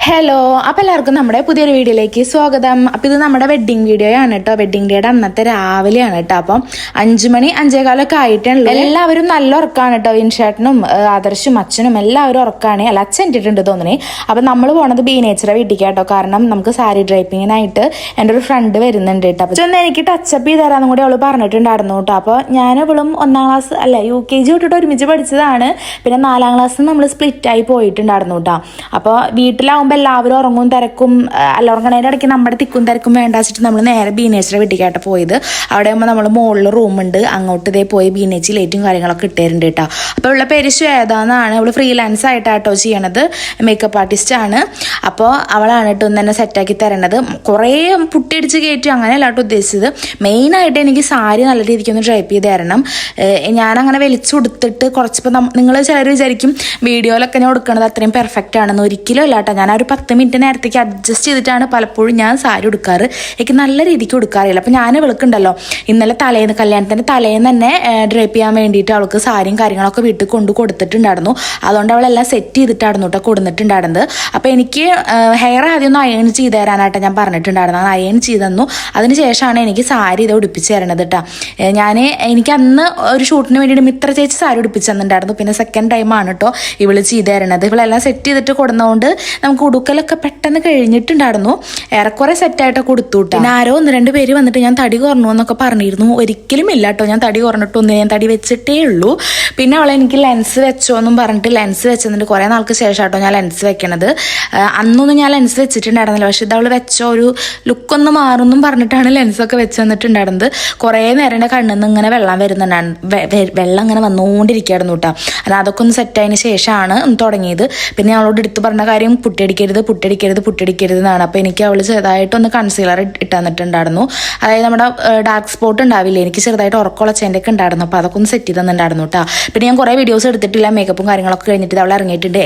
Hello, അപ്പോൾ എല്ലാവർക്കും നമ്മുടെ പുതിയൊരു വീഡിയോയിലേക്ക് സ്വാഗതം. അപ്പോൾ ഇത് നമ്മുടെ വെഡ്ഡിങ് വീഡിയോ ആണ് കേട്ടോ. വെഡ്ഡിങ് ഡേയുടെ അന്നത്തെ രാവിലെയാണ് കേട്ടോ. അപ്പം 5 മണി 5:15 ആയിട്ടുണ്ട്. എല്ലാവരും നല്ല ഉറക്കാണ് കേട്ടോ. വിൻഷേട്ടനും ആദർശും അച്ഛനും എല്ലാവരും ഉറക്കാണ്. അല്ല, അച്ഛൻ ഇട്ടിട്ടുണ്ട് തോന്നണേ. അപ്പം നമ്മൾ പോണത് ബീനേച്ചറെ വീട്ടിലേക്ക് കേട്ടോ. കാരണം നമുക്ക് സാരി ഡ്രൈപ്പിങ്ങിനായിട്ട് എൻ്റെ ഒരു ഫ്രണ്ട് വരുന്നുണ്ട് കേട്ടോ. അപ്പോൾ ഒന്ന് എനിക്ക് ടച്ചപ്പ് ചെയ്ത് തരാമെന്നും കൂടി അവൾ പറഞ്ഞിട്ടുണ്ടായിരുന്നു കേട്ടോ. അപ്പോൾ ഞാനിവളും 1ാം ക്ലാസ് അല്ല UKG വിട്ടിട്ട് ഒരുമിച്ച് പഠിച്ചതാണ്. പിന്നെ 4ാം ക്ലാസ്സിൽ നമ്മൾ സ്പ്ലിറ്റായി പോയിട്ടുണ്ടായിരുന്നു കേട്ടോ. അപ്പോൾ വീട്ടിലാവുമ്പോൾ എല്ലാവരും ഉറങ്ങും തിരക്കും അല്ല, ഉറങ്ങണേൻ്റെ ഇടയ്ക്ക് നമ്മുടെ തിക്കും തിരക്കും വേണ്ട വെച്ചിട്ട് നമ്മൾ നേരെ ബീനേച്ചിയുടെ വീട്ടിലേക്കായിട്ട് പോയത്. അവിടെ ആകുമ്പോൾ നമ്മൾ മുകളിൽ റൂമുണ്ട്, അങ്ങോട്ട് ഇതേ പോയി ബീനേച്ചി ലൈറ്റും കാര്യങ്ങളൊക്കെ ഇട്ടുതരുന്നുണ്ട് കേട്ടോ. അപ്പോൾ ഉള്ള പേര് ശ്വേത എന്നാണ്. അവൾ ഫ്രീലാൻസ് ആയിട്ടാട്ടോ ചെയ്യണത്, മേക്കപ്പ് ആർട്ടിസ്റ്റ് ആണ്. അപ്പോൾ അവളാണ് കേട്ടോ ഒന്ന് തന്നെ സെറ്റാക്കി തരേണ്ടത്. കുറേ പുട്ടിയടിച്ച് കയറ്റി അങ്ങനെയല്ല കേട്ടോ ഉദ്ദേശിച്ചത്. മെയിനായിട്ട് എനിക്ക് സാരി നല്ല രീതിക്ക് ഒന്ന് ഡ്രൈപ്പ് ചെയ്ത് തരണം. ഞാനങ്ങനെ വലിച്ചു കൊടുത്തിട്ട് കുറച്ചിപ്പോൾ നിങ്ങൾ ചിലർ വിചാരിക്കും വീഡിയോയിലൊക്കെ ഞാൻ കൊടുക്കണത് അത്രയും പെർഫെക്റ്റ് ആണെന്ന്. ഒരിക്കലും അല്ല കേട്ടോ. ഞാൻ ഒരു 10 മിനിറ്റ് നേരത്തേക്ക് അഡ്ജസ്റ്റ് ചെയ്തിട്ടാണ് പലപ്പോഴും ഞാൻ സാരി ഉടുക്കാറ്. എനിക്ക് നല്ല രീതിക്ക് ഉടുക്കാറില്ല. അപ്പോൾ ഞാൻ വിളിക്കുണ്ടല്ലോ, ഇന്നലെ കല്യാണത്തിൻ്റെ തലേന്ന് തന്നെ ഡ്രൈപ്പ് ചെയ്യാൻ വേണ്ടിയിട്ട് അവൾക്ക് സാരിയും കാര്യങ്ങളൊക്കെ വീട്ടിൽ കൊടുത്തിട്ടുണ്ടായിരുന്നു. അതുകൊണ്ട് അവളെല്ലാം സെറ്റ് ചെയ്തിട്ടായിരുന്നു കേട്ടോ കൊടുത്തിട്ടുണ്ടായിരുന്നത്. അപ്പോൾ എനിക്ക് ഹെയർ ആദ്യം ഒന്ന് അയൺ ചെയ്ത് തരാനായിട്ട് ഞാൻ പറഞ്ഞിട്ടുണ്ടായിരുന്നു. അത് അയൺ ചെയ്ത് തന്നു. അതിന് ശേഷമാണ് എനിക്ക് സാരി ഇത് ഉടുപ്പിച്ച് തരണത് കേട്ടോ. എനിക്ക് അന്ന് ഒരു ഷൂട്ടിന് വേണ്ടിയിട്ട് മിത്ര ചേച്ചി സാരി ഉടുപ്പിച്ച് തന്നിട്ടുണ്ടായിരുന്നു. പിന്നെ സെക്കൻഡ് ടൈമാണ് കേട്ടോ ഇവള് ചെയ്ത് തരണത്. ഇവളെല്ലാം സെറ്റ് ചെയ്തിട്ട് കൊടുന്നതുകൊണ്ട് നമുക്ക് ഉടുക്കലൊക്കെ പെട്ടെന്ന് കഴിഞ്ഞിട്ടുണ്ടായിരുന്നു. ഏറെക്കുറെ സെറ്റായിട്ട് കൊടുത്തു കേട്ടോ. പിന്നെ ആരോ 1-2 പേര് വന്നിട്ട് ഞാൻ തടി കുറഞ്ഞു എന്നൊക്കെ പറഞ്ഞിരുന്നു. ഒരിക്കലും ഇല്ല കേട്ടോ, ഞാൻ തടി കുറഞ്ഞിട്ടൊന്നും, ഞാൻ തടി വെച്ചിട്ടേ ഉള്ളൂ. പിന്നെ അവളെ എനിക്ക് ലെൻസ് വെച്ചോ എന്നും പറഞ്ഞിട്ട് ലെൻസ് വെച്ചതിൻ്റെ കുറേ നാൾക്ക് ശേഷം കേട്ടോ ഞാൻ ലെൻസ് വെക്കണത്. അന്നൊന്നും ഞാൻ ലെൻസ് വെച്ചിട്ടുണ്ടായിരുന്നില്ല. പക്ഷെ ഇത് അവൾ വെച്ചോ ഒരു ലുക്കൊന്ന് മാറുമെന്നും പറഞ്ഞിട്ടാണ് ലെൻസൊക്കെ വെച്ച് തന്നിട്ടുണ്ടായിരുന്നത്. കുറേ നേരം എൻ്റെ കണ്ണിൽ നിന്ന് ഇങ്ങനെ വെള്ളം വരുന്നുണ്ടായിരുന്നു. വെള്ളം ഇങ്ങനെ വന്നുകൊണ്ടിരിക്കുകയായിരുന്നു കേട്ടോ. അല്ല, അതൊക്കെ ഒന്ന് സെറ്റായതിന് ശേഷമാണ് തുടങ്ങിയത്. പിന്നെ അവളോട് എടുത്ത് പറഞ്ഞ കാര്യം പുട്ടിയടിക്കരുത് എന്നാണ്. അപ്പോൾ എനിക്ക് അവൾ ചെറുതായിട്ടൊന്ന് കൺസീലർ ഇട്ട് തന്നിട്ടുണ്ടായിരുന്നു. അതായത് നമ്മുടെ ഡാർക്ക് സ്പോട്ട് ഉണ്ടാവില്ലേ, എനിക്ക് ചെറുതായിട്ട് ഉറക്കമുളച്ചതിൻ്റെ ഒക്കെ ഉണ്ടായിരുന്നു. അപ്പോൾ അതൊക്കെ ഒന്ന് സെറ്റ് ചെയ്ത് തന്നിട്ടുണ്ടായിരുന്നു കേട്ടോ. പിന്നെ ഞാൻ കുറേ വീഡിയോസ് എടുത്തിട്ടില്ല. മേക്കപ്പും കാര്യങ്ങളൊക്കെ കഴിഞ്ഞിട്ട് അവൾ ഇറങ്ങിയിട്ടുണ്ട്.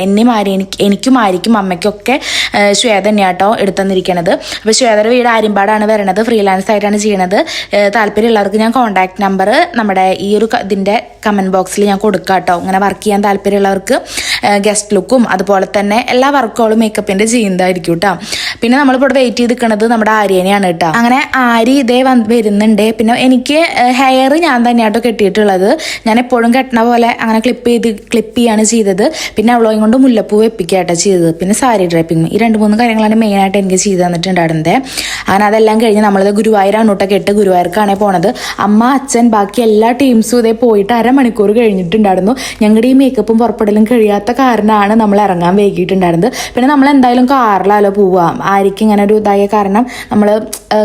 എനിക്കും ആയിരിക്കും അമ്മയ്ക്കൊക്കെ ശ്വേത തന്നെയാട്ടോ എടുത്തന്നിരിക്കണത്. അപ്പോൾ ശ്വേതയുടെ വീട് ആര്യമ്പാടാണ് വരണത്. ഫ്രീലാൻസ് ആയിട്ടാണ് ചെയ്യണത്. താല്പര്യമുള്ളവർക്ക് ഞാൻ കോൺടാക്ട് നമ്പർ നമ്മുടെ ഈ ഒരു ഇതിൻ്റെ കമൻറ്റ് ബോക്സിൽ ഞാൻ കൊടുക്കാം കേട്ടോ. ഇങ്ങനെ വർക്ക് ചെയ്യാൻ താല്പര്യമുള്ളവർക്ക് ഗസ്റ്റ് ലുക്കും അതുപോലെ തന്നെ എല്ലാ വർക്കുകളും മേക്കപ്പിൻ്റെ ചെയ്യുന്നതായിരിക്കും കേട്ടോ. പിന്നെ നമ്മളിപ്പോൾ വെയിറ്റ് ചെയ്ത് നിൽക്കുന്നത് നമ്മുടെ ആര്യനെയാണ് കേട്ടോ. അങ്ങനെ ആരി ഇതേ വരുന്നുണ്ട്. പിന്നെ എനിക്ക് ഹെയർ ഞാൻ തന്നെയാട്ടോ കെട്ടിയിട്ടുള്ളത്. ഞാൻ എപ്പോഴും കെട്ടണ പോലെ അങ്ങനെ ക്ലിപ്പ് ചെയ്യാണ് ചെയ്തത്. പിന്നെ അവളോയും കൊണ്ട് മുല്ലപ്പൂ വെപ്പിക്കാട്ടോ ചെയ്തത്. പിന്നെ സാരി ഡ്രൈപ്പിംഗ്, ഈ 2-3 കാര്യങ്ങളാണ് മെയിനായിട്ട് എനിക്ക് ചെയ്ത് തന്നിട്ടുണ്ടായിരുന്നത്. അങ്ങനെ അതെല്ലാം കഴിഞ്ഞ് നമ്മളത് ഗുരുവായൂരാണ് കേട്ടോ കെട്ട്. ഗുരുവായൂർക്കാണ് പോണത്. അമ്മ, അച്ഛൻ, ബാക്കി എല്ലാ ടീംസും ഇതേ പോയിട്ട് 1/2 മണിക്കൂർ കഴിഞ്ഞിട്ടുണ്ടായിരുന്നു. ഞങ്ങളുടെ ഈ മേക്കപ്പും പുറപ്പെടലും കഴിയാത്ത കാരണമാണ് നമ്മൾ ഇറങ്ങാൻ വൈകിട്ടുണ്ടായിരുന്നത്. പിന്നെ നമ്മൾ എന്തായാലും കാറിലാലോ പോവുക. ആയിരിക്കും ഇങ്ങനെ ഒരു ഇതായ കാരണം നമ്മൾ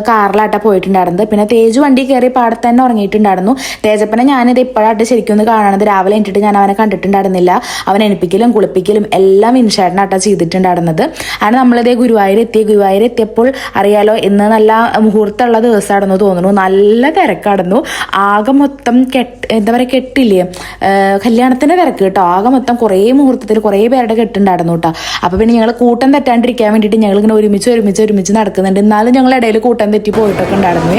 കാറിലാട്ടാ പോയിട്ടുണ്ടായിരുന്നത്. പിന്നെ തേജ് വണ്ടി കയറി പാടത്ത് തന്നെ ഉറങ്ങിയിട്ടുണ്ടായിരുന്നു. തേജപ്പനെ ഞാനിത് ഇപ്പോഴായിട്ട് ശരിക്കും ഒന്ന് കാണണത്. രാവിലെ എണീറ്റിട്ട് ഞാൻ അവനെ കണ്ടിട്ടുണ്ടായിരുന്നില്ല. അവൻ എണിപ്പിക്കലും കുളിപ്പിക്കലും എല്ലാം വിൻഷേട്ടനാട്ടാ ചെയ്തിട്ടുണ്ടായിരുന്നത്. അങ്ങനെ നമ്മളിതേ ഗുരുവായൂരെത്തിയപ്പോൾ അറിയാലോ, ഇന്ന് നല്ല മുഹൂർത്തമുള്ള ദിവസമാണെന്ന് തോന്നുന്നു. നല്ല തിരക്കായിരുന്നു. ആകെ മൊത്തം കെട്ടില്ലേ, കല്യാണത്തിൻ്റെ തിരക്ക് കേട്ടോ. ആകെ മൊത്തം കുറേ മുഹൂർത്തത്തിൽ കുറേ പേരുടെ കെട്ടുണ്ടായിരുന്നു കേട്ടോ. അപ്പോൾ പിന്നെ ഞങ്ങൾ കൂട്ടം തെറ്റാണ്ടിരിക്കാൻ വേണ്ടിയിട്ട് ഞങ്ങൾ ഇങ്ങനെ ഒരുമിച്ച് നടക്കുന്നുണ്ട്. എന്നാലും ഞങ്ങൾ ഇടയിൽ കൂട്ടം തെറ്റി പോയിട്ടൊക്കെ ഉണ്ടായിരുന്നു.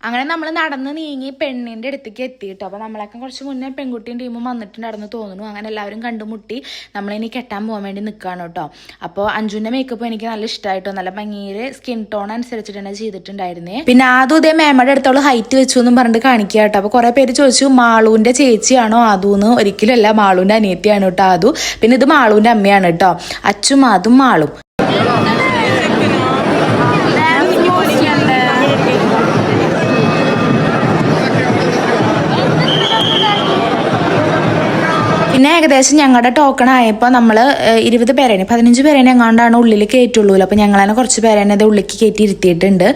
അങ്ങനെ നമ്മൾ നടന്ന് നീങ്ങി പെണ്ണിൻ്റെ അടുത്തേക്ക് എത്തിയിട്ടോ. അപ്പോൾ നമ്മളൊക്കെ കുറച്ച് മുന്നേ പെൺകുട്ടിയും ടീമും വന്നിട്ടുണ്ടായിരുന്നു തോന്നുന്നു. അങ്ങനെ എല്ലാവരും കണ്ടുമുട്ടി നമ്മളിനി കെട്ടാൻ പോകാൻ വേണ്ടി നിൽക്കുകയാണ് കേട്ടോ. അപ്പോൾ അഞ്ജുവിൻ്റെ മേക്കപ്പ് എനിക്ക് നല്ല ഇഷ്ടമായിട്ടോ. നല്ല ഭംഗിയിൽ സ്കിൻ ടോൺ അനുസരിച്ചിട്ട് തന്നെ ചെയ്തിട്ടുണ്ടായിരുന്നേ. പിന്നെ ആദ്യം ഇതേ മേമയുടെ അടുത്തോളം ഹൈറ്റ് വെച്ചു എന്നും പറഞ്ഞിട്ട് കാണിക്കുക കേട്ടോ. അപ്പോൾ കുറേ പേര് ചോദിച്ചു മാളുവിൻ്റെ ചേച്ചിയാണോ ആദൂന്ന്. ഒരിക്കലും അല്ല, മാളുവിൻ്റെ അനിയത്തിയാണ് കേട്ടോ ആദു. പിന്നെ ഇത് മാളുവിൻ്റെ അമ്മയാണ് കേട്ടോ. അച്ചും അതും മാളും. പിന്നെ ഏകദേശം ഞങ്ങളുടെ ടോക്കൺ ആയപ്പോൾ നമ്മൾ 20 പേരേനെ 15 പേരേനെ എങ്ങാണ്ടാണ് ഉള്ളിൽ കയറ്റുള്ളൂ. അപ്പോൾ ഞങ്ങളതിനെ കുറച്ച് പേരേനെ അത് ഉള്ളിലേക്ക് കയറ്റി ഇരുത്തിയിട്ടുണ്ട്.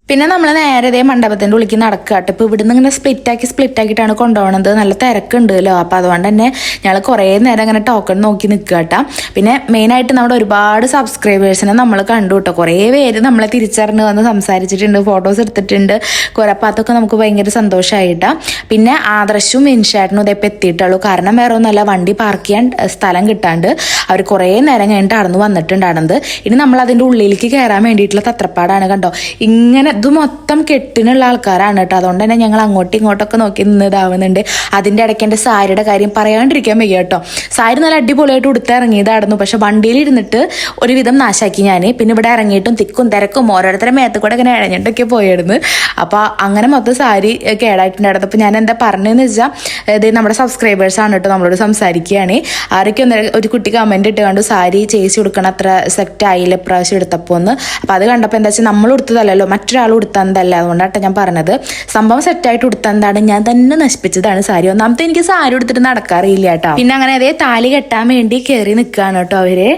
പിന്നെ നമ്മൾ നേരെ ഇതേ മണ്ഡപത്തിൻ്റെ ഉള്ളിലേക്ക് നടക്കാട്ടോ. ഇപ്പോൾ ഇവിടുന്ന് ഇങ്ങനെ സ്പ്ലിറ്റ് ആക്കിയിട്ടാണ് കൊണ്ടുപോകുന്നത്. നല്ല തിരക്കുണ്ടല്ലോ. അപ്പോൾ അതുകൊണ്ട് തന്നെ ഞങ്ങൾ കുറേ നേരം ഇങ്ങനെ ടോക്കൺ നോക്കി നിൽക്കാട്ടോ. പിന്നെ മെയിനായിട്ട് നമ്മുടെ ഒരുപാട് സബ്സ്ക്രൈബേഴ്സിനെ നമ്മൾ കണ്ടു കേട്ടോ. കുറേ പേര് നമ്മളെ തിരിച്ചറിഞ്ഞ് വന്ന് സംസാരിച്ചിട്ടുണ്ട്, ഫോട്ടോസ് എടുത്തിട്ടുണ്ട്. അപ്പോൾ അതൊക്കെ നമുക്ക് ഭയങ്കര സന്തോഷമായിട്ടാണ്. പിന്നെ ആദർശും ഇൻഷാട്ടിനും ഇതേപ്പം എത്തിയിട്ടുള്ളൂ. കാരണം വേറെ ഒന്നുമല്ല, വണ്ടി പാർക്ക് ചെയ്യാൻ സ്ഥലം കിട്ടാണ്ട് അവർ കുറേ നേരം കഴിഞ്ഞിട്ട് അടന്ന് വന്നിട്ടുണ്ടായിരുന്നത്. ഇനി നമ്മൾ അതിൻ്റെ ഉള്ളിലേക്ക് കയറാൻ വേണ്ടിയിട്ടുള്ള തത്രപ്പാടാണ് കണ്ടോ. ഇങ്ങനെ ഇത് മൊത്തം കെട്ടിനുള്ള ആൾക്കാരാണ് കേട്ടോ. അതുകൊണ്ട് തന്നെ ഞങ്ങൾ അങ്ങോട്ടും ഇങ്ങോട്ടൊക്കെ നോക്കി നിന്നതാവുന്നുണ്ട്. അതിൻ്റെ ഇടയ്ക്ക് എൻ്റെ സാരിയുടെ കാര്യം പറയാണ്ടിരിക്കാൻ വയ്യ കേട്ടോ. സാരി നല്ല അടിപൊളിയായിട്ട് ഉടുത്തിറങ്ങിയതായിരുന്നു. പക്ഷെ വണ്ടിയിൽ ഇരുന്നിട്ട് ഒരുവിധം നാശാക്കി ഞാൻ. പിന്നെ ഇവിടെ ഇറങ്ങിയിട്ടും തിക്കും തിരക്കും ഓരോരുത്തരുടെ മേത്ത് കൂടെ ഇങ്ങനെ ഇഴഞ്ഞിട്ടൊക്കെ പോയായിരുന്നു. അപ്പോൾ അങ്ങനെ മൊത്തം സാരി കേടായിട്ടുണ്ടായിരുന്നു. അപ്പോൾ ഞാൻ എന്താ പറഞ്ഞതെന്ന് വെച്ചാൽ, ഇത് നമ്മുടെ സബ്സ്ക്രൈബേഴ്സാണ് കേട്ടോ നമ്മളോട് സംസാരിക്കുകയാണ്. ആരൊക്കെ ഒരു കുട്ടി കമൻറ്റ് ഇട്ട് കണ്ടു സാരി ചേച്ചി കൊടുക്കണം അത്ര സെറ്റ് ആയില്ല പ്രാവശ്യം എടുത്തപ്പോൾ ഒന്ന്. അപ്പോൾ അത് കണ്ടപ്പോൾ എന്താ വെച്ചാൽ നമ്മൾ കൊടുത്തതല്ലല്ലോ, മറ്റൊരാൾ ഉടുത്തതല്ല. അതുകൊണ്ടാട്ടോ ഞാൻ പറഞ്ഞത്. സംഭവം സെറ്റായിട്ട് ഉടുത്തതാണ്, ഞാൻ തന്നെ നശിപ്പിച്ചതാണ് സാരി. ഒന്നാമത്തെ എനിക്ക് സാരി ഉടുത്തിട്ട് നടക്കാറില്ല കേട്ടോ. പിന്നെ അങ്ങനെ അതേ താലി കെട്ടാൻ വേണ്ടി കയറി നിൽക്കുകയാണ് കേട്ടോ അവര്.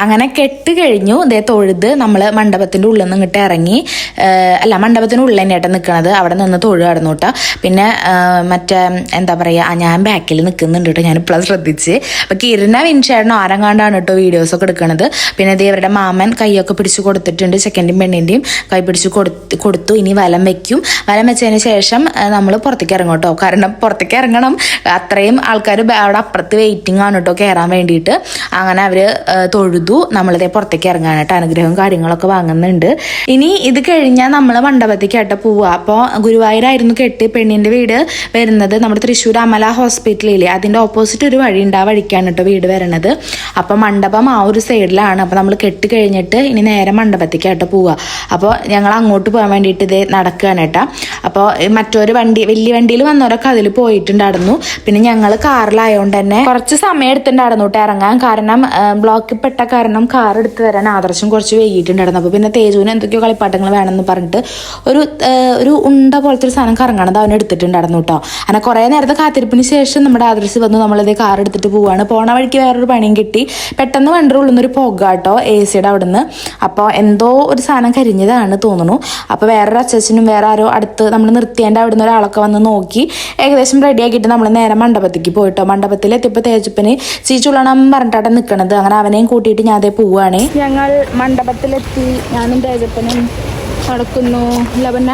അങ്ങനെ കെട്ട് കഴിഞ്ഞു. ഇതേ തൊഴുത് നമ്മൾ മണ്ഡപത്തിൻ്റെ ഉള്ളിൽ നിന്ന് ഇങ്ങോട്ട് ഇറങ്ങി. മണ്ഡപത്തിൻ്റെ ഉള്ളിൽ തന്നെയായിട്ട് നിൽക്കണത്. അവിടെ നിന്ന് തൊഴുകടന്നു കേട്ടോ. പിന്നെ മറ്റേ എന്താ പറയുക, ഞാൻ ബാക്കിൽ നിൽക്കുന്നുണ്ട് കേട്ടോ. ഞാനിപ്പോൾ ശ്രദ്ധിച്ച്. അപ്പോൾ കിരണ വിൻഷേട്ടനോ ആരെങ്ങാണ്ടാണ് കേട്ടോ വീഡിയോസൊക്കെ എടുക്കണത്. പിന്നെ ഇതേ ഇവരുടെ മാമൻ കൈയൊക്കെ പിടിച്ച് കൊടുത്തിട്ടുണ്ട്. ചെക്കൻ്റെയും പെണ്ണിൻ്റെയും കൈ പിടിച്ച് കൊടുത്തു. ഇനി വലം വെക്കും. വലം വെച്ചതിന് ശേഷം നമ്മൾ പുറത്തേക്ക് ഇറങ്ങും കേട്ടോ. കാരണം പുറത്തേക്ക് ഇറങ്ങണം, അത്രയും ആൾക്കാർ അവിടെ അപ്പുറത്ത് വെയിറ്റിംഗ് ആണ് കേട്ടോ കയറാൻ വേണ്ടിയിട്ട്. അങ്ങനെ അവർ തൊഴുതു. നമ്മളിതേ പുറത്തേക്ക് ഇറങ്ങാനായിട്ട് അനുഗ്രഹവും കാര്യങ്ങളൊക്കെ വാങ്ങുന്നുണ്ട്. ഇനി ഇത് കഴിഞ്ഞാൽ നമ്മൾ മണ്ഡപത്തേക്കായിട്ട് പോവുക. അപ്പോൾ ഗുരുവായൂരായിരുന്നു കെട്ട്. പെണ്ണിൻ്റെ വീട് വരുന്നത് നമ്മുടെ തൃശ്ശൂർ അമല ഹോസ്പിറ്റലില്ലേ, അതിൻ്റെ ഓപ്പോസിറ്റ് ഒരു വഴി ഉണ്ട്. ആ വഴിക്കാണ് കേട്ടോ വീട് വരണത്. അപ്പോൾ മണ്ഡപം ആ ഒരു സൈഡിലാണ്. അപ്പോൾ നമ്മൾ കെട്ട് കഴിഞ്ഞിട്ട് ഇനി നേരെ മണ്ഡപത്തേക്കായിട്ട് പോവുക. അപ്പോൾ ഞങ്ങൾ അങ്ങോട്ട് പോകാൻ വേണ്ടിയിട്ട് ഇത് നടക്കുകയാണ് കേട്ടോ. അപ്പോൾ മറ്റൊരു വണ്ടി, വലിയ വണ്ടിയിൽ വന്നവരൊക്കെ അതിൽ പോയിട്ടുണ്ടായിരുന്നു. പിന്നെ ഞങ്ങൾ കാറിലായതുകൊണ്ട് തന്നെ കുറച്ച് സമയം എടുത്തിട്ടുണ്ടായിരുന്നു കേട്ടോ ഇറങ്ങാൻ. കാരണം ബ്ലോക്കിൽ പെട്ട കാരണം കാർ എടുത്ത് തരാൻ ആദർശം കുറച്ച് വൈകിട്ടുണ്ടായിരുന്നു. അപ്പോൾ പിന്നെ തേജുവിന് എന്തൊക്കെയോ കളിപ്പാട്ടങ്ങൾ വേണമെന്ന് പറഞ്ഞിട്ട് ഒരു ഉണ്ട പോലത്തെ ഒരു സാധനം കറങ്ങണത് അവൻ എടുത്തിട്ടുണ്ടായിരുന്നു കേട്ടോ. അങ്ങനെ കുറേ നേരത്തെ കാത്തിരിപ്പിന് ശേഷം നമ്മുടെ ആദർശ് വന്നു. നമ്മളിതേ കാർ എടുത്തിട്ട് പോവുകയാണ്. പോണ വഴിക്ക് വേറൊരു പണിയും കിട്ടി. പെട്ടെന്ന് വണ്ടിയുടെ ഉള്ളിൽ നിന്നൊരു പുക കേട്ടോ, AC-യുടെ അവിടെ നിന്ന്. അപ്പോൾ എന്തോ ഒരു സാധനം കരിഞ്ഞതാണ് തോന്നുന്നു. അപ്പോൾ വേറൊരു അച്ഛനും വേറെ ആരോ അടുത്ത് നമ്മൾ നിർത്തിയേണ്ട അവിടെ നിന്ന് ഒരാളൊക്കെ വന്ന് നോക്കി ഏകദേശം റെഡിയാക്കിയിട്ട് നമ്മൾ നേരെ മണ്ഡപത്തേക്ക് പോയിട്ടോ. മണ്ഡപത്തിൽ എത്തിയപ്പോൾ തേജപ്പന് ചീച്ചുള്ളണം പറഞ്ഞിട്ടാണ് നിൽക്കണത്. അങ്ങനെ അവനെയും കൂട്ടിയിട്ട് ഞാൻ അതേ പോവുകയാണ്. ഞങ്ങൾ മണ്ഡപത്തിലെത്തി. ഞാനും തേജപ്പനും നടക്കുന്നു. ലവന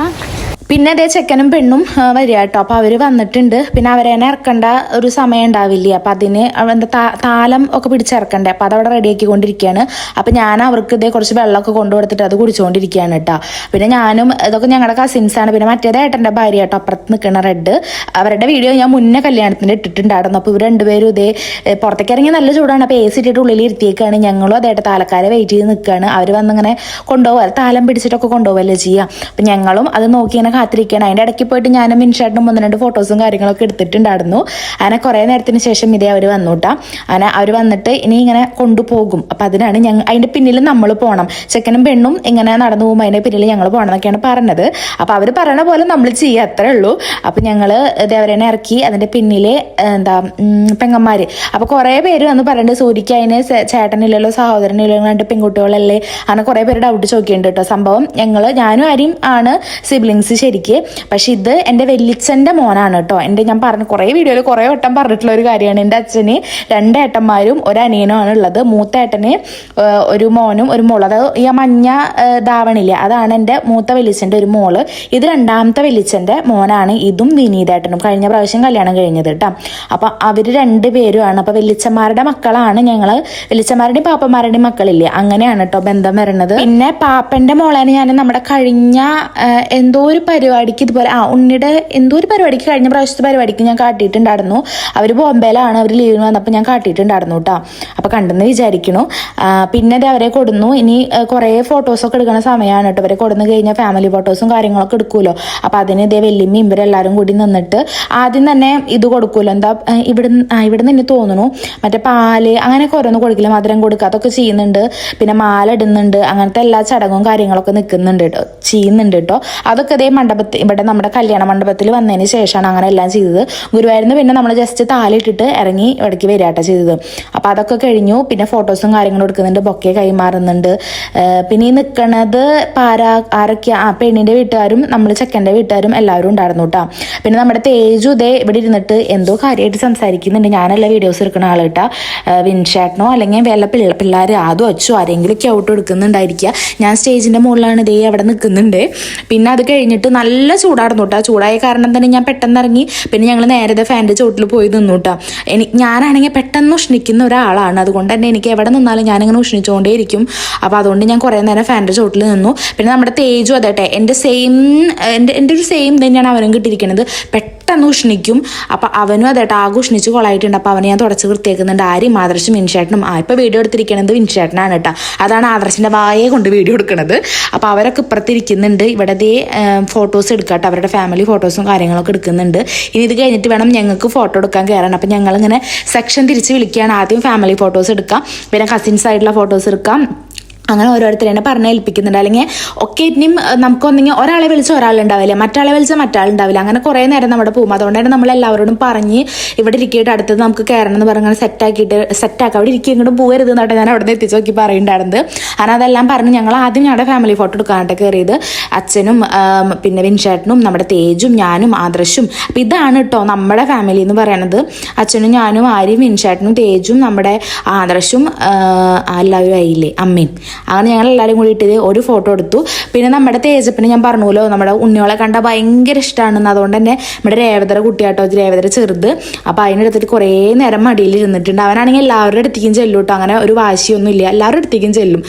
പിന്നെ അതേ ചെക്കനും പെണ്ണും വരിക കേട്ടോ. അപ്പോൾ അവർ വന്നിട്ടുണ്ട്. പിന്നെ അവരെ ഇറക്കേണ്ട ഒരു സമയം ഉണ്ടാവില്ല. അപ്പം അതിന് എന്താ താലം ഒക്കെ പിടിച്ചിറക്കണ്ടേ. അപ്പോൾ അതവിടെ റെഡിയാക്കിക്കൊണ്ടിരിക്കുകയാണ്. അപ്പം ഞാൻ അവർക്ക് ഇതേ കുറച്ച് വെള്ളമൊക്കെ കൊണ്ടുകൊടുത്തിട്ട് അത് കുടിച്ചുകൊണ്ടിരിക്കുകയാണ് കേട്ടോ. പിന്നെ ഞാനും ഇതൊക്കെ ഞങ്ങളുടെ കസിൻസാണ്. പിന്നെ മറ്റേത് ഏട്ടൻ്റെ ഭാര്യ കേട്ടോ, അപ്പുറത്ത് നിൽക്കുന്ന റെഡ്. അവരുടെ വീഡിയോ ഞാൻ മുന്നേ കല്യാണത്തിന് ഇട്ടിട്ടുണ്ടായിരുന്നു. അപ്പോൾ ഇവർ രണ്ടുപേരും ഇതേ പുറത്തേക്ക് ഇറങ്ങി നല്ല ചൂടാണ്. അപ്പോൾ AC ഇട്ടിട്ട് ഉള്ളിൽ ഇരുത്തിയേക്കാണ്. ഞങ്ങളും അതേട്ട് താലക്കാരെ വെയിറ്റ് ചെയ്ത് നിൽക്കുകയാണ്. അവർ വന്നിങ്ങനെ കൊണ്ടുപോകാം, താലം പിടിച്ചിട്ടൊക്കെ കൊണ്ടുപോകല്ലേ ചെയ്യുക. അപ്പം ഞങ്ങളും അത് നോക്കി ഇങ്ങനെ കാത്തിരിക്കുകയാണ്. അതിൻ്റെ ഇടയ്ക്ക് പോയിട്ട് ഞാനും മിൻഷാട്ടിനും 1-2 ഫോട്ടോസും കാര്യങ്ങളൊക്കെ എടുത്തിട്ടുണ്ടായിരുന്നു. അങ്ങനെ കുറേ നേരത്തിന് ശേഷം ഇതേ അവർ വന്നുട്ടാ. അങ്ങനെ അവർ വന്നിട്ട് ഇനി ഇങ്ങനെ കൊണ്ടുപോകും. അപ്പം അതിനാണ് അതിൻ്റെ പിന്നിൽ നമ്മൾ പോകണം. ചെക്കനും പെണ്ണും ഇങ്ങനെ നടന്നു പോകുമ്പോൾ അതിൻ്റെ പിന്നിൽ ഞങ്ങൾ പോകണം എന്നൊക്കെയാണ് പറഞ്ഞത്. അപ്പോൾ അവർ പറയണ പോലെ നമ്മൾ ചെയ്യുക, അത്രേ ഉള്ളൂ. അപ്പം ഞങ്ങൾ ദേവരനെ ഇറക്കി. അതിൻ്റെ പിന്നിൽ പെങ്ങന്മാർ. അപ്പോൾ കുറേ പേര് വന്ന് പറയുന്നുണ്ട് സൂര്യക്ക് അതിന് ചേട്ടനില്ലല്ലോ സഹോദരനില്ലല്ലോ 2 പെൺകുട്ടികളല്ലേ. അങ്ങനെ കുറേ പേര് ഡൗട്ട് ചോദിക്കുന്നുണ്ട് കേട്ടോ. സംഭവം ഞാനും ആരും ആണ് സിബ്ലിങ്സ് ശരിക്ക്. പക്ഷെ ഇത് എൻ്റെ വല്യച്ഛൻ്റെ മോനാണ് കേട്ടോ. ഞാൻ പറഞ്ഞു കുറേ വീഡിയോയിൽ കുറേ വട്ടം പറഞ്ഞിട്ടുള്ള ഒരു കാര്യമാണ്. എൻ്റെ അച്ഛന് 2 ഏട്ടന്മാരും ഒരു അനിയനുമാണ് ഉള്ളത്. മൂത്ത ഏട്ടന് ഒരു മോനും ഒരു മോളും. അത് ഈ മഞ്ഞ ധാവണില്ലേ, അതാണ് എൻ്റെ മൂത്ത വല്യച്ഛൻ്റെ ഒരു മോള്. ഇത് 2ാമത്തെ വല്യച്ഛൻ്റെ മോനാണ്. ഇതും വിനീതേട്ടനും കഴിഞ്ഞ പ്രാവശ്യം കല്യാണം കഴിഞ്ഞത് കേട്ടോ. അപ്പം അവർ 2 പേരുമാണ്. അപ്പം വല്യച്ഛന്മാരുടെ മക്കളാണ് ഞങ്ങൾ. വല്യച്ഛന്മാരുടെയും പാപ്പന്മാരുടെയും മക്കളില്ലേ, അങ്ങനെയാണ് കേട്ടോ ബന്ധം വരുന്നത്. പിന്നെ പാപ്പൻ്റെ മോളാണ് ഞാൻ നമ്മുടെ കഴിഞ്ഞ എന്തോ ഒരു പരിപാടിക്ക് ഇതുപോലെ ഉണ്ണിയുടെ എന്തോ ഒരു പരിപാടിക്ക് കഴിഞ്ഞ പ്രാവശ്യത്തെ പരിപാടിക്ക് ഞാൻ കാട്ടിയിട്ടുണ്ടായിരുന്നു. അവർ ബോംബെയിലാണ്, അവർ ലീവിന് വന്നപ്പോൾ ഞാൻ കാട്ടിയിട്ടുണ്ടായിരുന്നു കേട്ടോ. അപ്പോൾ കണ്ടെന്ന് വിചാരിക്കണു. പിന്നെ അത് അവരെ കൊടുന്നു. ഇനി കുറേ ഫോട്ടോസൊക്കെ എടുക്കുന്ന സമയമാണ് കേട്ടോ. അവരെ കൊടുന്നു കഴിഞ്ഞാൽ ഫാമിലി ഫോട്ടോസും കാര്യങ്ങളൊക്കെ എടുക്കുമല്ലോ. അപ്പോൾ അതിന് ഇതേ വല്യമ്മയും ഇവരെല്ലാവരും കൂടി നിന്നിട്ട് ആദ്യം തന്നെ ഇത് കൊടുക്കുമല്ലോ, എന്താ ഇവിടെ നിന്ന് തോന്നുന്നു മറ്റേ പാല് അങ്ങനെയൊക്കെ ഓരോന്ന് കൊടുക്കില്ല, മധുരം കൊടുക്കുക, അതൊക്കെ ചെയ്യുന്നുണ്ട്. പിന്നെ മാല ഇടുന്നുണ്ട്. അങ്ങനത്തെ എല്ലാ ചടങ്ങും കാര്യങ്ങളൊക്കെ ചെയ്യുന്നുണ്ട് കേട്ടോ. അതൊക്കെ ഇതേ മണ്ഡപത്തിൽ ഇവിടെ നമ്മുടെ കല്യാണ മണ്ഡപത്തിൽ വന്നതിന് ശേഷമാണ് അങ്ങനെ എല്ലാം ചെയ്തത്. ഗുരുവായൂരിന്ന് പിന്നെ നമ്മൾ ജസ്റ്റ് താലിട്ടിട്ട് ഇറങ്ങി ഇടയ്ക്ക് വരാട്ടോ ചെയ്തത്. അപ്പോൾ അതൊക്കെ കഴിഞ്ഞു. പിന്നെ ഫോട്ടോസും കാര്യങ്ങളും എടുക്കുന്നുണ്ട്, ബൊക്കെ കൈമാറുന്നുണ്ട്. പിന്നെ ഈ നിൽക്കണത് ആരൊക്കെയാ, പെണ്ണിൻ്റെ വീട്ടുകാരും നമ്മൾ ചെക്കൻ്റെ വീട്ടുകാരും എല്ലാവരും ഉണ്ടായിരുന്നു കേട്ടോ. പിന്നെ നമ്മുടെ തേജു ഇതേ ഇവിടെ ഇരുന്നിട്ട് എന്തോ കാര്യമായിട്ട് സംസാരിക്കുന്നുണ്ട്. ഞാനല്ല വീഡിയോസ് എടുക്കുന്ന ആൾ കേട്ടോ. വിൻഷേട്ടനോ അല്ലെങ്കിൽ വല്ല പിള്ളേർ അതും അച്ചോ ആരെങ്കിലുമൊക്കെ ഔട്ട് എടുക്കുന്നുണ്ടായിരിക്കുക. ഞാൻ സ്റ്റേജിൻ്റെ മുകളിലാണ് ഇതേ അവിടെ നിൽക്കുന്നുണ്ട്. പിന്നെ അത് കഴിഞ്ഞിട്ട് നല്ല ചൂടായിരുന്നു കേട്ടോ. ചൂടായ കാരണം തന്നെ ഞാൻ പെട്ടെന്ന് ഇറങ്ങി. പിന്നെ ഞങ്ങൾ നേരത്തെ ഫാൻ്റെ ചോട്ടിൽ പോയി നിന്നു കേട്ടോ. ഞാനാണെങ്കിൽ പെട്ടെന്ന് ഉഷ്ണിക്കുന്ന ഒരാളാണ്. അതുകൊണ്ട് തന്നെ എനിക്ക് എവിടെ നിന്നാലും ഞാനിങ്ങനെ ഉഷ്ണിച്ചുകൊണ്ടേയിരിക്കും. അപ്പോൾ അതുകൊണ്ട് ഞാൻ കുറേ നേരം ഫാൻ്റെ ചോട്ടിൽ നിന്നു. പിന്നെ നമ്മുടെ തേജു അതേട്ടെ എൻ്റെ ഒരു സെയിം തന്നെയാണ് അവനും കിട്ടിയിരിക്കുന്നത്. പെട്ടെന്ന് ഉഷ്ണിക്കും. അപ്പോൾ അവനും അതേട്ടെ ആകെ ഉഷ്ണിച്ച് കൊളായിട്ടുണ്ട്. അപ്പോൾ അവനെ ഞാൻ തുടച്ച് വൃത്തിയാക്കുന്നുണ്ട്. ആരും ആദർശും വിൻഷേട്ടനും. ഇപ്പോൾ വീഡിയോ എടുത്തിരിക്കുന്നത് വിൻഷേട്ടനാണ് കേട്ടോ. അതാണ് ആദർശിൻ്റെ വായെ കൊണ്ട് വീഡിയോ എടുക്കുന്നത്. അപ്പോൾ അവരൊക്കെ ഇപ്പുറത്തിരിക്കുന്നുണ്ട്. ഇവിടെ ഫോട്ടോസ് എടുക്കാട്ടോ, അവരുടെ ഫാമിലി ഫോട്ടോസും കാര്യങ്ങളൊക്കെ എടുക്കുന്നുണ്ട്. ഇനി ഇത് കഴിഞ്ഞിട്ട് വേണം ഞങ്ങൾക്ക് ഫോട്ടോ എടുക്കാൻ കയറാൻ. അപ്പം ഞങ്ങളിങ്ങനെ സെക്ഷൻ തിരിച്ച് വിളിക്കുകയാണ്. ആദ്യം ഫാമിലി ഫോട്ടോസ് എടുക്കാം, പിന്നെ കസിൻസ് ആയിട്ടുള്ള ഫോട്ടോസ് എടുക്കാം. അങ്ങനെ ഓരോരുത്തരെ പറഞ്ഞ് ഏൽപ്പിക്കുന്നുണ്ട്. അല്ലെങ്കിൽ ഒക്കെ ഇനിയും നമുക്കൊന്നെങ്കിൽ ഒരാളെ വിളിച്ച് ഒരാളുണ്ടാവില്ല, മറ്റാളെ വിളിച്ചാൽ മറ്റാളുണ്ടാവില്ല. അങ്ങനെ കുറേ നേരം നമ്മുടെ പോകും. അതുകൊണ്ട് തന്നെ നമ്മളെല്ലാവരോടും പറഞ്ഞ് ഇവിടെ ഇരിക്കിയിട്ട് അടുത്തത് നമുക്ക് കയറണം എന്ന് പറഞ്ഞ് സെറ്റാക്കാം. അവിടെ ഇരിക്കും, ഇങ്ങോട്ടും പോകരുത് എന്നാട്ടെ ഞാൻ അവിടെ നിന്ന് എത്തിച്ച് നോക്കി പറയുന്നുണ്ടായിരുന്നത്. അങ്ങനെ അതെല്ലാം പറഞ്ഞ് ഞങ്ങൾ ആദ്യം ഞങ്ങളുടെ ഫാമിലി ഫോട്ടോ എടുക്കാനായിട്ട് കയറിയത്. അച്ഛനും പിന്നെ വിൻഷേട്ടനും നമ്മുടെ തേജും ഞാനും ആദർശും. അപ്പം ഇതാണ് കേട്ടോ നമ്മുടെ ഫാമിലി എന്ന് പറയണത്. അച്ഛനും ഞാനും ആര്യയും വിൻഷേട്ടനും തേജും നമ്മുടെ ആദർശും എല്ലാവരും ആയില്ലേ, അമ്മയും. അങ്ങനെ ഞങ്ങൾ എല്ലാവരും കൂടിയിട്ട് ഒരു ഫോട്ടോ എടുത്തു. പിന്നെ നമ്മുടെ തേജപ്പിനെ ഞാൻ പറഞ്ഞല്ലോ, നമ്മുടെ ഉണ്ണിയോളെ കണ്ടാൽ ഭയങ്കര ഇഷ്ടമാണെന്ന്. അതുകൊണ്ട് തന്നെ നമ്മുടെ രേവതര കുട്ടിയാട്ടോ, രേവതര ചെറുത്. അപ്പോൾ അതിനെടുത്തിട്ട് കുറേ നേരം മടിയിൽ ഇരുന്നിട്ടുണ്ട്. അവനാണെങ്കിൽ എല്ലാവരുടെ അടുത്തേക്കും ചെല്ലും കേട്ടോ. അങ്ങനെ ഒരു വാശിയൊന്നും ഇല്ല, എല്ലാവരുടെ അടുത്തേക്കും ചെല്ലും,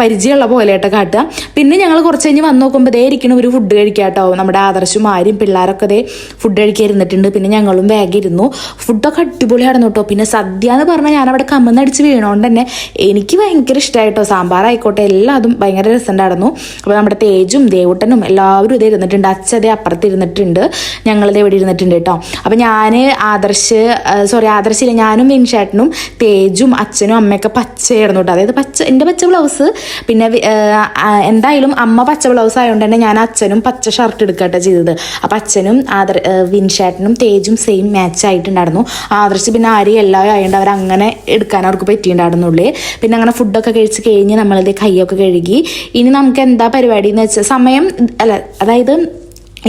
പരിചയമുള്ള പോലെയായിട്ട് കാട്ടുക. പിന്നെ ഞങ്ങൾ കുറച്ച് കഴിഞ്ഞ് വന്ന് നോക്കുമ്പോൾ ദേ ഇരിക്കണം ഒരു ഫുഡ് കഴിക്കാട്ടോ. നമ്മുടെ ആദർശും ആരും പിള്ളേരൊക്കെ ദേ ഫുഡ് കഴിക്കാൻ ഇരുന്നിട്ടുണ്ട്. പിന്നെ ഞങ്ങളും ബാഗ് ഇരുന്നു. ഫുഡൊക്കെ അടിപൊളിയായിരുന്നു കേട്ടോ. പിന്നെ സദ്യ എന്ന് പറഞ്ഞാൽ ഞാനവിടെ കമ്മന്നടിച്ച് വീണോണ്ട് തന്നെ എനിക്ക് ഭയങ്കര ഇഷ്ടമായിട്ടോ. സാമ്പാറായിക്കോട്ടെ എല്ലാം അതും ഭയങ്കര രസമുണ്ടായിരുന്നു. അപ്പോൾ നമ്മുടെ തേജും ദേവുട്ടനും എല്ലാവരും ഇതേ ഇരുന്നിട്ടുണ്ട്. അച്ഛതേ അപ്പുറത്ത് ഇരുന്നിട്ടുണ്ട്, ഞങ്ങളിതേ ഇവിടെ ഇരുന്നിട്ടുണ്ട് കേട്ടോ. അപ്പോൾ ഞാൻ ആദർശില്ല, ഞാനും വിൻഷേട്ടനും തേജും അച്ഛനും അമ്മയൊക്കെ പച്ചയായിരുന്നു കേട്ടോ. അതായത് എൻ്റെ പച്ച ബ്ലൗസ്. പിന്നെ എന്തായാലും അമ്മ പച്ച ബ്ലൗസ് ആയതുകൊണ്ട് തന്നെ ഞാൻ അച്ഛനും പച്ച ഷർട്ട് എടുക്കട്ടെ ചെയ്തത്. അപ്പോൾ അച്ഛനും വിൻഷേട്ടനും തേജും സെയിം മാച്ച് ആയിട്ടുണ്ടായിരുന്നു. ആദർശ് പിന്നെ ആരെയും എല്ലാവരും ആയതുകൊണ്ട് അവരങ്ങനെ എടുക്കാൻ അവർക്ക് പറ്റിയിട്ടുണ്ടായിരുന്നുള്ളൂ. പിന്നെ അങ്ങനെ ഫുഡൊക്കെ കഴിച്ച് കഴിഞ്ഞ് നമ്മളിത് കൈയൊക്കെ കഴുകി. ഇനി നമുക്ക് എന്താ പരിപാടി എന്ന് വെച്ചാൽ അതായത്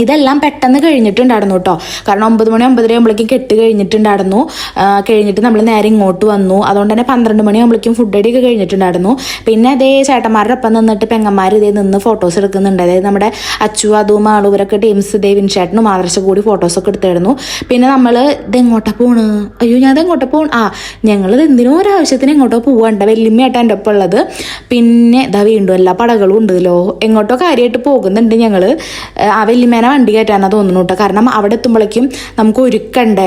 ഇതെല്ലാം പെട്ടെന്ന് കഴിഞ്ഞിട്ടുണ്ടായിരുന്നു കേട്ടോ. കാരണം 9 മണി 9:30 ആകുമ്പോഴേക്കും കെട്ട് കഴിഞ്ഞിട്ടുണ്ടായിരുന്നു. കഴിഞ്ഞിട്ട് നമ്മൾ നേരെ ഇങ്ങോട്ട് വന്നു. അതുകൊണ്ട് തന്നെ 12 മണി ആകുമ്പോഴേക്കും ഫുഡ് അടിയൊക്കെ കഴിഞ്ഞിട്ടുണ്ടായിരുന്നു. പിന്നെ അതേ ചേട്ടന്മാരുടെ ഒപ്പം നിന്നിട്ട് പെങ്ങന്മാർ ഇതേ നിന്ന് ഫോട്ടോസ് എടുക്കുന്നുണ്ട്. അതായത് നമ്മുടെ അച്ചു അതും ആളും ഇവരൊക്കെ ടീംസ് വിൻഷേട്ടനും ആദർശം കൂടി ഫോട്ടോസൊക്കെ എടുത്തായിരുന്നു. പിന്നെ നമ്മൾ ഇതെങ്ങോട്ടാ പോണ്, അയ്യോ ഞാൻ ഇതെങ്ങോട്ടാ ഞങ്ങളിത് എന്തിനോ ഒരാവശ്യത്തിന് എങ്ങോട്ടോ പോവാണ്ട, വെല്ലുമ്മയായിട്ട് എൻ്റെ ഒപ്പം ഉള്ളത്. പിന്നെ ഇതാ വീണ്ടും എല്ലാ പടകളും ഉണ്ടല്ലോ, എങ്ങോട്ടോ കാര്യമായിട്ട് പോകുന്നുണ്ട് ഞങ്ങൾ. ആ വെല്ലുമ്മ വണ്ടി കയറ്റാനാ തോന്നുന്നു കേട്ടോ. കാരണം അവിടെ എത്തുമ്പോഴേക്കും നമുക്ക് ഒരുക്കണ്ടേ,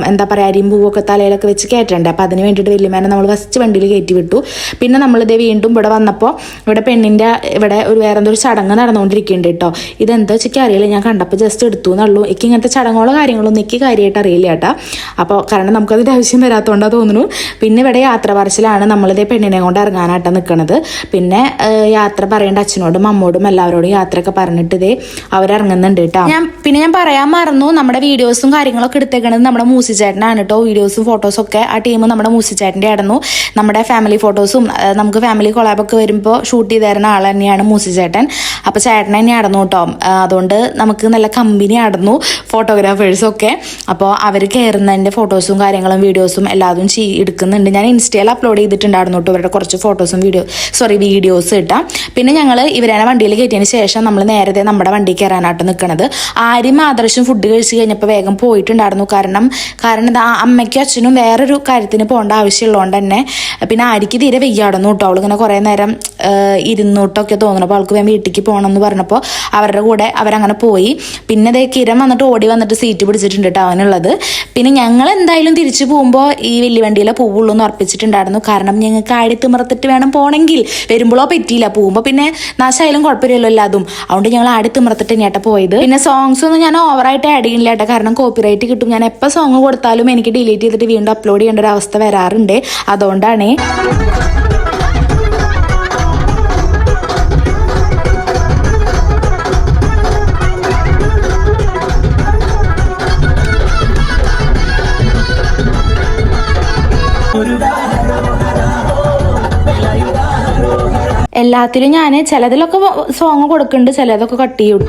എന്താ പറയുക, അരിയും പൂവൊക്കെ തലയിലൊക്കെ വെച്ച് കയറ്റണ്ടേ. അപ്പം അതിന് വേണ്ടിയിട്ട് വലിയമേനെ നമ്മൾ ഫസ്റ്റ് വണ്ടിയിൽ കയറ്റി വിട്ടു. പിന്നെ നമ്മളിതേ വീണ്ടും ഇവിടെ വന്നപ്പോൾ ഇവിടെ പെണ്ണിൻ്റെ ഇവിടെ വേറെന്തോ ഒരു ചടങ്ങ് നടന്നുകൊണ്ടിരിക്കുന്നുണ്ട് കേട്ടോ. ഇതെന്താ വെച്ചൊക്കെ അറിയില്ല, ഞാൻ കണ്ടപ്പോൾ ജസ്റ്റ് എടുത്തു എന്നുള്ളൂ. എനിക്ക് ഇങ്ങനത്തെ ചടങ്ങുകളോ കാര്യങ്ങളൊന്നും എനിക്ക് കാര്യമായിട്ട് അറിയില്ല കേട്ടോ. അപ്പോൾ കാരണം നമുക്കതിൻ്റെ ആവശ്യം വരാത്തതുകൊണ്ടാണ് തോന്നുന്നു. പിന്നെ ഇവിടെ യാത്ര പറച്ചിലാണ്, നമ്മളിതേ പെണ്ണിനെ കൊണ്ട് ഇറങ്ങാനായിട്ടാണ് നിൽക്കുന്നത്. പിന്നെ യാത്ര പറയേണ്ട അച്ഛനോടും അമ്മോടും എല്ലാവരോടും യാത്രയൊക്കെ പറഞ്ഞിട്ട് ഇതേ അവരിറങ്ങുന്നുണ്ട്. എടുക്കുന്നുണ്ട് കേട്ടോ. ഞാൻ പറയാൻ മറന്നു, നമ്മുടെ വീഡിയോസും കാര്യങ്ങളൊക്കെ എടുത്തേക്കണത് നമ്മുടെ മൂസി ചേട്ടനാണ് കേട്ടോ. വീഡിയോസും ഫോട്ടോസും ഒക്കെ ആ ടീം നമ്മുടെ മൂസി ചേട്ടൻ്റെ ആയിരുന്നു. നമ്മുടെ ഫാമിലി ഫോട്ടോസും നമുക്ക് ഫാമിലി കൊളാബൊക്കെ വരുമ്പോൾ ഷൂട്ട് ചെയ്ത് തരുന്ന ആൾ തന്നെയാണ് മൂസി ചേട്ടൻ. അപ്പോൾ ചേട്ടൻ തന്നെ ആയിരുന്നു കേട്ടോ. അതുകൊണ്ട് നമുക്ക് നല്ല കമ്പനി ആയിരുന്നു ഫോട്ടോഗ്രാഫേഴ്സൊക്കെ. അപ്പോൾ അവർ കയറുന്നതിൻ്റെ ഫോട്ടോസും കാര്യങ്ങളും വീഡിയോസും എല്ലാതും എടുക്കുന്നുണ്ട്. ഞാൻ ഇൻസ്റ്റയിൽ അപ്ലോഡ് ചെയ്തിട്ടുണ്ടായിരുന്നു കേട്ടോ ഇവരുടെ കുറച്ച് ഫോട്ടോസും വീഡിയോസ് ഇട്ടാം. പിന്നെ ഞങ്ങൾ ഇവരെ വണ്ടിയിൽ കയറ്റിയതിന് ശേഷം നമ്മൾ നേരത്തെ നമ്മുടെ വണ്ടി കയറാനായിട്ട് നിൽക്കണത്. ആരും ആദർശം ഫുഡ് കഴിച്ച് കഴിഞ്ഞപ്പോൾ വേഗം പോയിട്ടുണ്ടായിരുന്നു. കാരണം അമ്മയ്ക്കും അച്ഛനും വേറൊരു കാര്യത്തിന് പോകേണ്ട ആവശ്യമുള്ളതുകൊണ്ട് തന്നെ. പിന്നെ ആര്യക്ക് തീരെ വെയ്യാടുന്നു കേട്ടോ. അവളിങ്ങനെ കുറേ നേരം ഇരുന്നൂട്ടൊക്കെ തോന്നണപ്പോൾ അവൾക്ക് വേഗം വീട്ടിലേക്ക് പോകണം എന്ന് പറഞ്ഞപ്പോൾ അവരുടെ കൂടെ അവരങ്ങനെ പോയി. പിന്നെ കിരൺ വന്നിട്ട് ഓടി വന്നിട്ട് സീറ്റ് പിടിച്ചിട്ടുണ്ട് കേട്ടോ അവനുള്ളത്. പിന്നെ ഞങ്ങൾ എന്തായാലും തിരിച്ചു പോകുമ്പോൾ ഈ വലിയ വണ്ടിയിലെ പോവുള്ളൂ എന്ന് ഉറപ്പിച്ചിട്ടുണ്ടായിരുന്നു. കാരണം ഞങ്ങൾക്ക് ആടി തിമർത്തിട്ട് വേണം പോകണമെങ്കിൽ. വരുമ്പോഴോ പറ്റിയില്ല, പോകുമ്പോൾ പിന്നെ നാശമായാലും കുഴപ്പമില്ലല്ലോ എല്ലാതും. അതുകൊണ്ട് ഞങ്ങൾ ആടി തിമർത്തിട്ട് തന്നെയായിട്ട് പോയത്. പിന്നെ സോങ്സ് ഒന്നും ഞാൻ ഓവറായിട്ട് ആഡ് ചെയ്യുന്നില്ല കേട്ടോ, കാരണം കോപ്പിറൈറ്റ് കിട്ടും. ഞാൻ എപ്പോൾ സോങ് കൊടുത്താലും എനിക്ക് ഡിലീറ്റ് ചെയ്തിട്ട് വീണ്ടും അപ്ലോഡ് ചെയ്യേണ്ട ഒരു അവസ്ഥ വരാറുണ്ട്. അതുകൊണ്ടാണ്. എല്ലാത്തിലും ഞാൻ ചിലതിലൊക്കെ സോങ് കൊടുക്കുന്നുണ്ട്, ചിലതൊക്കെ കട്ട് ചെയ്യും.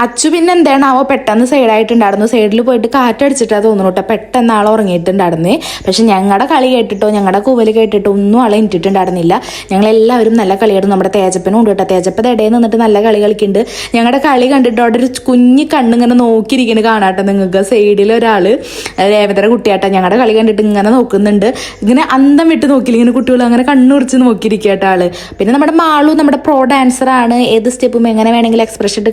അച്ചു പിന്നെ എന്താണാവോ പെട്ടെന്ന് സൈഡായിട്ടുണ്ടായിരുന്നു. സൈഡിൽ പോയിട്ട് കാറ്റടിച്ചിട്ടാ തോന്നുന്നു കേട്ടോ പെട്ടെന്ന് ആൾ ഉറങ്ങിയിട്ടുണ്ടായിരുന്നേ. പക്ഷെ ഞങ്ങളുടെ കളി കേട്ടിട്ടോ ഞങ്ങളുടെ കൂവല് കേട്ടിട്ടോ ഒന്നും ആളെ ഇട്ടിട്ടുണ്ടായിരുന്നില്ല. ഞങ്ങളെല്ലാവരും നല്ല കളിയായിരുന്നു. നമ്മുടെ തേജപ്പനും ഉണ്ട് കേട്ടോ. തേജപ്പത് ഇടയിൽ നിന്നിട്ട് നല്ല കളി കളിക്കുന്നുണ്ട്. ഞങ്ങളുടെ കളി കണ്ടിട്ട് അവിടെ ഒരു കുഞ്ഞി കണ്ണിങ്ങനെ നോക്കിയിരിക്കുന്നത് കാണാട്ടെ നിങ്ങൾക്ക്. സൈഡിൽ ഒരാൾ രേവതര കുട്ടിയാട്ടോ ഞങ്ങളുടെ കളി കണ്ടിട്ട് ഇങ്ങനെ നോക്കുന്നുണ്ട്. ഇങ്ങനെ അന്തം വിട്ട് നോക്കില്ല, ഇങ്ങനെ കുട്ടികൾ അങ്ങനെ കണ്ണുറിച്ച് നോക്കിയിരിക്കട്ടെ ആള്. പിന്നെ നമ്മുടെ മാളു നമ്മുടെ പ്രോ ഡാൻസറാണ്. ഏത് സ്റ്റെപ്പും എങ്ങനെ വേണമെങ്കിലും എക്സ്പ്രഷൻ ഇട്ട്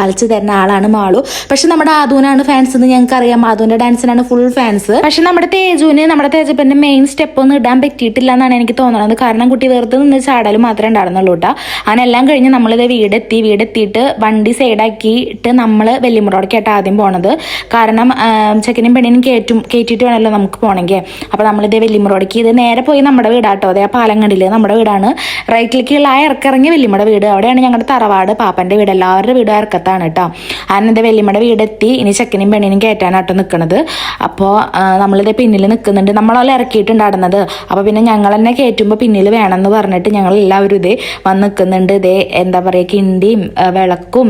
കളിച്ചു തരുന്ന ആളാണ് മാളു. പക്ഷെ നമ്മുടെ ആദൂനാണ് ഫാൻസ് എന്ന് ഞങ്ങൾക്ക് അറിയാം. ആദൂന്റെ ഡാൻസിനാണ് ഫുൾ ഫാൻസ്. പക്ഷെ നമ്മുടെ തേജപ്പന്റെ മെയിൻ സ്റ്റെപ്പ് ഒന്നും ഇടാൻ പറ്റിയിട്ടില്ല എന്നാണ് എനിക്ക് തോന്നുന്നത്. കാരണം കുട്ടി വെറുതെ നിന്ന് ചാടൽ മാത്രമേ ഉണ്ടായിരുന്നുള്ളൂ കേട്ടോ. അങ്ങനെല്ലാം കഴിഞ്ഞ് നമ്മളിത് വീടെത്തിയിട്ട് വണ്ടി സൈഡാക്കിയിട്ട് നമ്മൾ വെല്ലിമുറോടേക്കായിട്ട് ആദ്യം പോണത്. കാരണം ചെക്കനും പെണ്ണിനും കയറ്റിയിട്ട് വേണമല്ലോ നമുക്ക് പോകണമെങ്കിൽ. അപ്പോൾ നമ്മളിത് വെല്ലിമുറോടേക്ക് ഇത് നേരെ പോയി നമ്മുടെ വീടാട്ടോ. അതേ ആ പാലം കണ്ടില്ലേ, നമ്മുടെ വീടാണ്. റൈറ്റിലേക്കുള്ള ആ ഇറക്കിറങ്ങി വെല്ലിമുടെ വീട്. അവിടെയാണ് ഞങ്ങളുടെ തറവാട്, പാപ്പന്റെ വീട്, എല്ലാവരുടെ വീട് ഇറക്കത്താണ് കേട്ടോ. അതിനെന്താ വെല്ലിമ്മയുടെ വീടെത്തി. ഇനി ചെക്കനും പെണ്ണിനും കയറ്റാനാട്ടോ നിൽക്കുന്നത്. അപ്പോൾ നമ്മളിതേ പിന്നിൽ നിൽക്കുന്നുണ്ട്. നമ്മളെല്ലാം ഇറക്കിയിട്ടുണ്ടായിരുന്നത്. അപ്പോൾ പിന്നെ ഞങ്ങൾ തന്നെ കയറ്റുമ്പോൾ പിന്നിൽ വേണമെന്ന് പറഞ്ഞിട്ട് ഞങ്ങൾ എല്ലാവരും ഇതേ വന്ന് നിൽക്കുന്നുണ്ട്. ഇതേ എന്താ പറയുക, കിണ്ടിയും വിളക്കും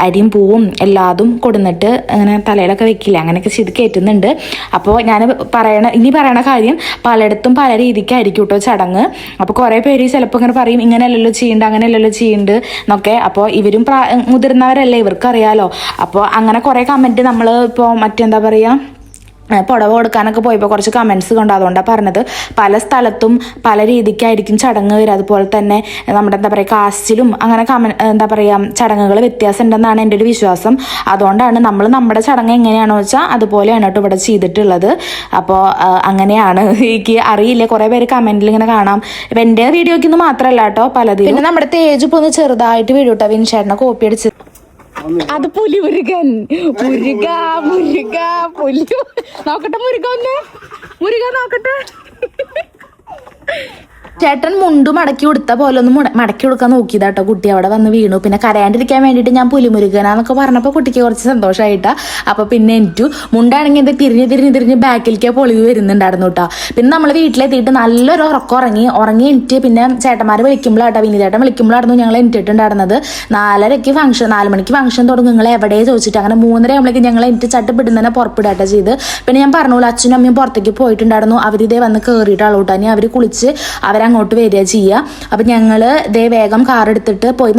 അരിയും പൂവും എല്ലാതും കൊടുന്നിട്ട് അങ്ങനെ തലയിലൊക്കെ വെക്കില്ല, അങ്ങനെയൊക്കെ ചെയ്ത് കയറ്റുന്നുണ്ട്. അപ്പോൾ ഞാൻ ഇനി പറയണ കാര്യം പലയിടത്തും പല രീതിക്കായിരിക്കും കേട്ടോ ചടങ്ങ്. അപ്പോൾ കുറേ പേര് ചിലപ്പോൾ ഇങ്ങനെ പറയും ഇങ്ങനെയല്ലല്ലോ ചെയ്യേണ്ടത് അങ്ങനെയല്ലല്ലോ ചെയ്യേണ്ടത് എന്നൊക്കെ. അപ്പോൾ ഇവരും മുതിർന്നവരല്ലേ, ഇവർക്കറിയാലോ. അപ്പോൾ അങ്ങനെ കുറേ കമൻറ്റ് നമ്മൾ ഇപ്പോൾ മറ്റെന്താ പറയുക പുടവ കൊടുക്കാനൊക്കെ പോയപ്പോൾ കുറച്ച് കമൻസ് കണ്ടു. അതുകൊണ്ടാണ് പറഞ്ഞത്. പല സ്ഥലത്തും പല രീതിക്കായിരിക്കും ചടങ്ങ് വരിക. അതുപോലെ തന്നെ നമ്മുടെ എന്താ പറയുക കാസ്റ്റിലും അങ്ങനെ എന്താ പറയുക ചടങ്ങുകൾ വ്യത്യാസം ഉണ്ടെന്നാണ് എൻ്റെ ഒരു വിശ്വാസം. അതുകൊണ്ടാണ് നമ്മൾ നമ്മുടെ ചടങ്ങ് എങ്ങനെയാണോ വെച്ചാൽ അതുപോലെയാണ് കേട്ടോ ഇവിടെ ചെയ്തിട്ടുള്ളത്. അപ്പോൾ അങ്ങനെയാണ്. എനിക്ക് അറിയില്ല, കുറേ പേര് കമൻറ്റിൽ ഇങ്ങനെ കാണാം. ഇപ്പം എൻ്റെ വീഡിയോയ്ക്കൊന്നും മാത്രമല്ല കേട്ടോ പലതും. പിന്നെ നമ്മുടെ തേജ് ഇപ്പോൾ ഒന്ന് ചെറുതായിട്ട് വീഡിയോ കേട്ടോ വിൻഷേട്ടനെ കോപ്പി അടിച്ച്. അത് പുലി മുരുകൻ പുലി നോക്കട്ടെ, മുരുക നോക്കട്ടെ. ചേട്ടൻ മുണ്ടു മടക്കി കൊടുത്ത പോലെ ഒന്ന് മടക്കി കൊടുക്കാൻ നോക്കിയതാട്ടോ കുട്ടി. അവിടെ വന്ന് വീണു. പിന്നെ കരയാണ്ടിരിക്കാൻ വേണ്ടിയിട്ട് ഞാൻ പുലിമുരുകനാന്നൊക്കെ പറഞ്ഞപ്പോൾ കുട്ടിക്ക് കുറച്ച് സന്തോഷമായിട്ടാ. അപ്പോൾ പിന്നെ എനിക്കു മുണ്ടാണെങ്കിൽ എന്താ തിരിഞ്ഞ് ബാക്കിലേക്ക് പൊളിവ് വരുന്നുണ്ടായിരുന്നു കേട്ടോ. പിന്നെ നമ്മൾ വീട്ടിലെത്തിയിട്ട് നല്ലൊരു ഉറങ്ങി എനിക്ക് പിന്നെ ചേട്ടന്മാർ വിളിക്കുമ്പോഴാട്ടോ, വിനീതേട്ടൻ വിളിക്കുമ്പോഴായിരുന്നു ഞങ്ങൾ എനിട്ടുണ്ടായിരുന്നത്. 4 മണിക്ക് ഫംഗ്ഷൻ തുടങ്ങും, നിങ്ങൾ എവിടെ ചോദിച്ചിട്ട്. അങ്ങനെ 3:30 ആകുമ്പോഴേക്കും ഞങ്ങൾ എനിക്ക് ചട്ടപ്പിടുന്ന തന്നെ പുറപ്പെടാട്ടോ ചെയ്ത്. പിന്നെ ഞാൻ പറഞ്ഞോളൂ അച്ഛനും അമ്മയും പുറത്തേക്ക് പോയിട്ടുണ്ടായിരുന്നു. അവരിതേ വന്ന് കയറിയിട്ടാളൂ കേട്ടോ. ഇനി അവർ കുളിച്ച് അങ്ങോട്ട് വരിക ചെയ്യുക. അപ്പം ഞങ്ങൾ ഇതേ വേഗം കാർ എടുത്തിട്ട് പോയി.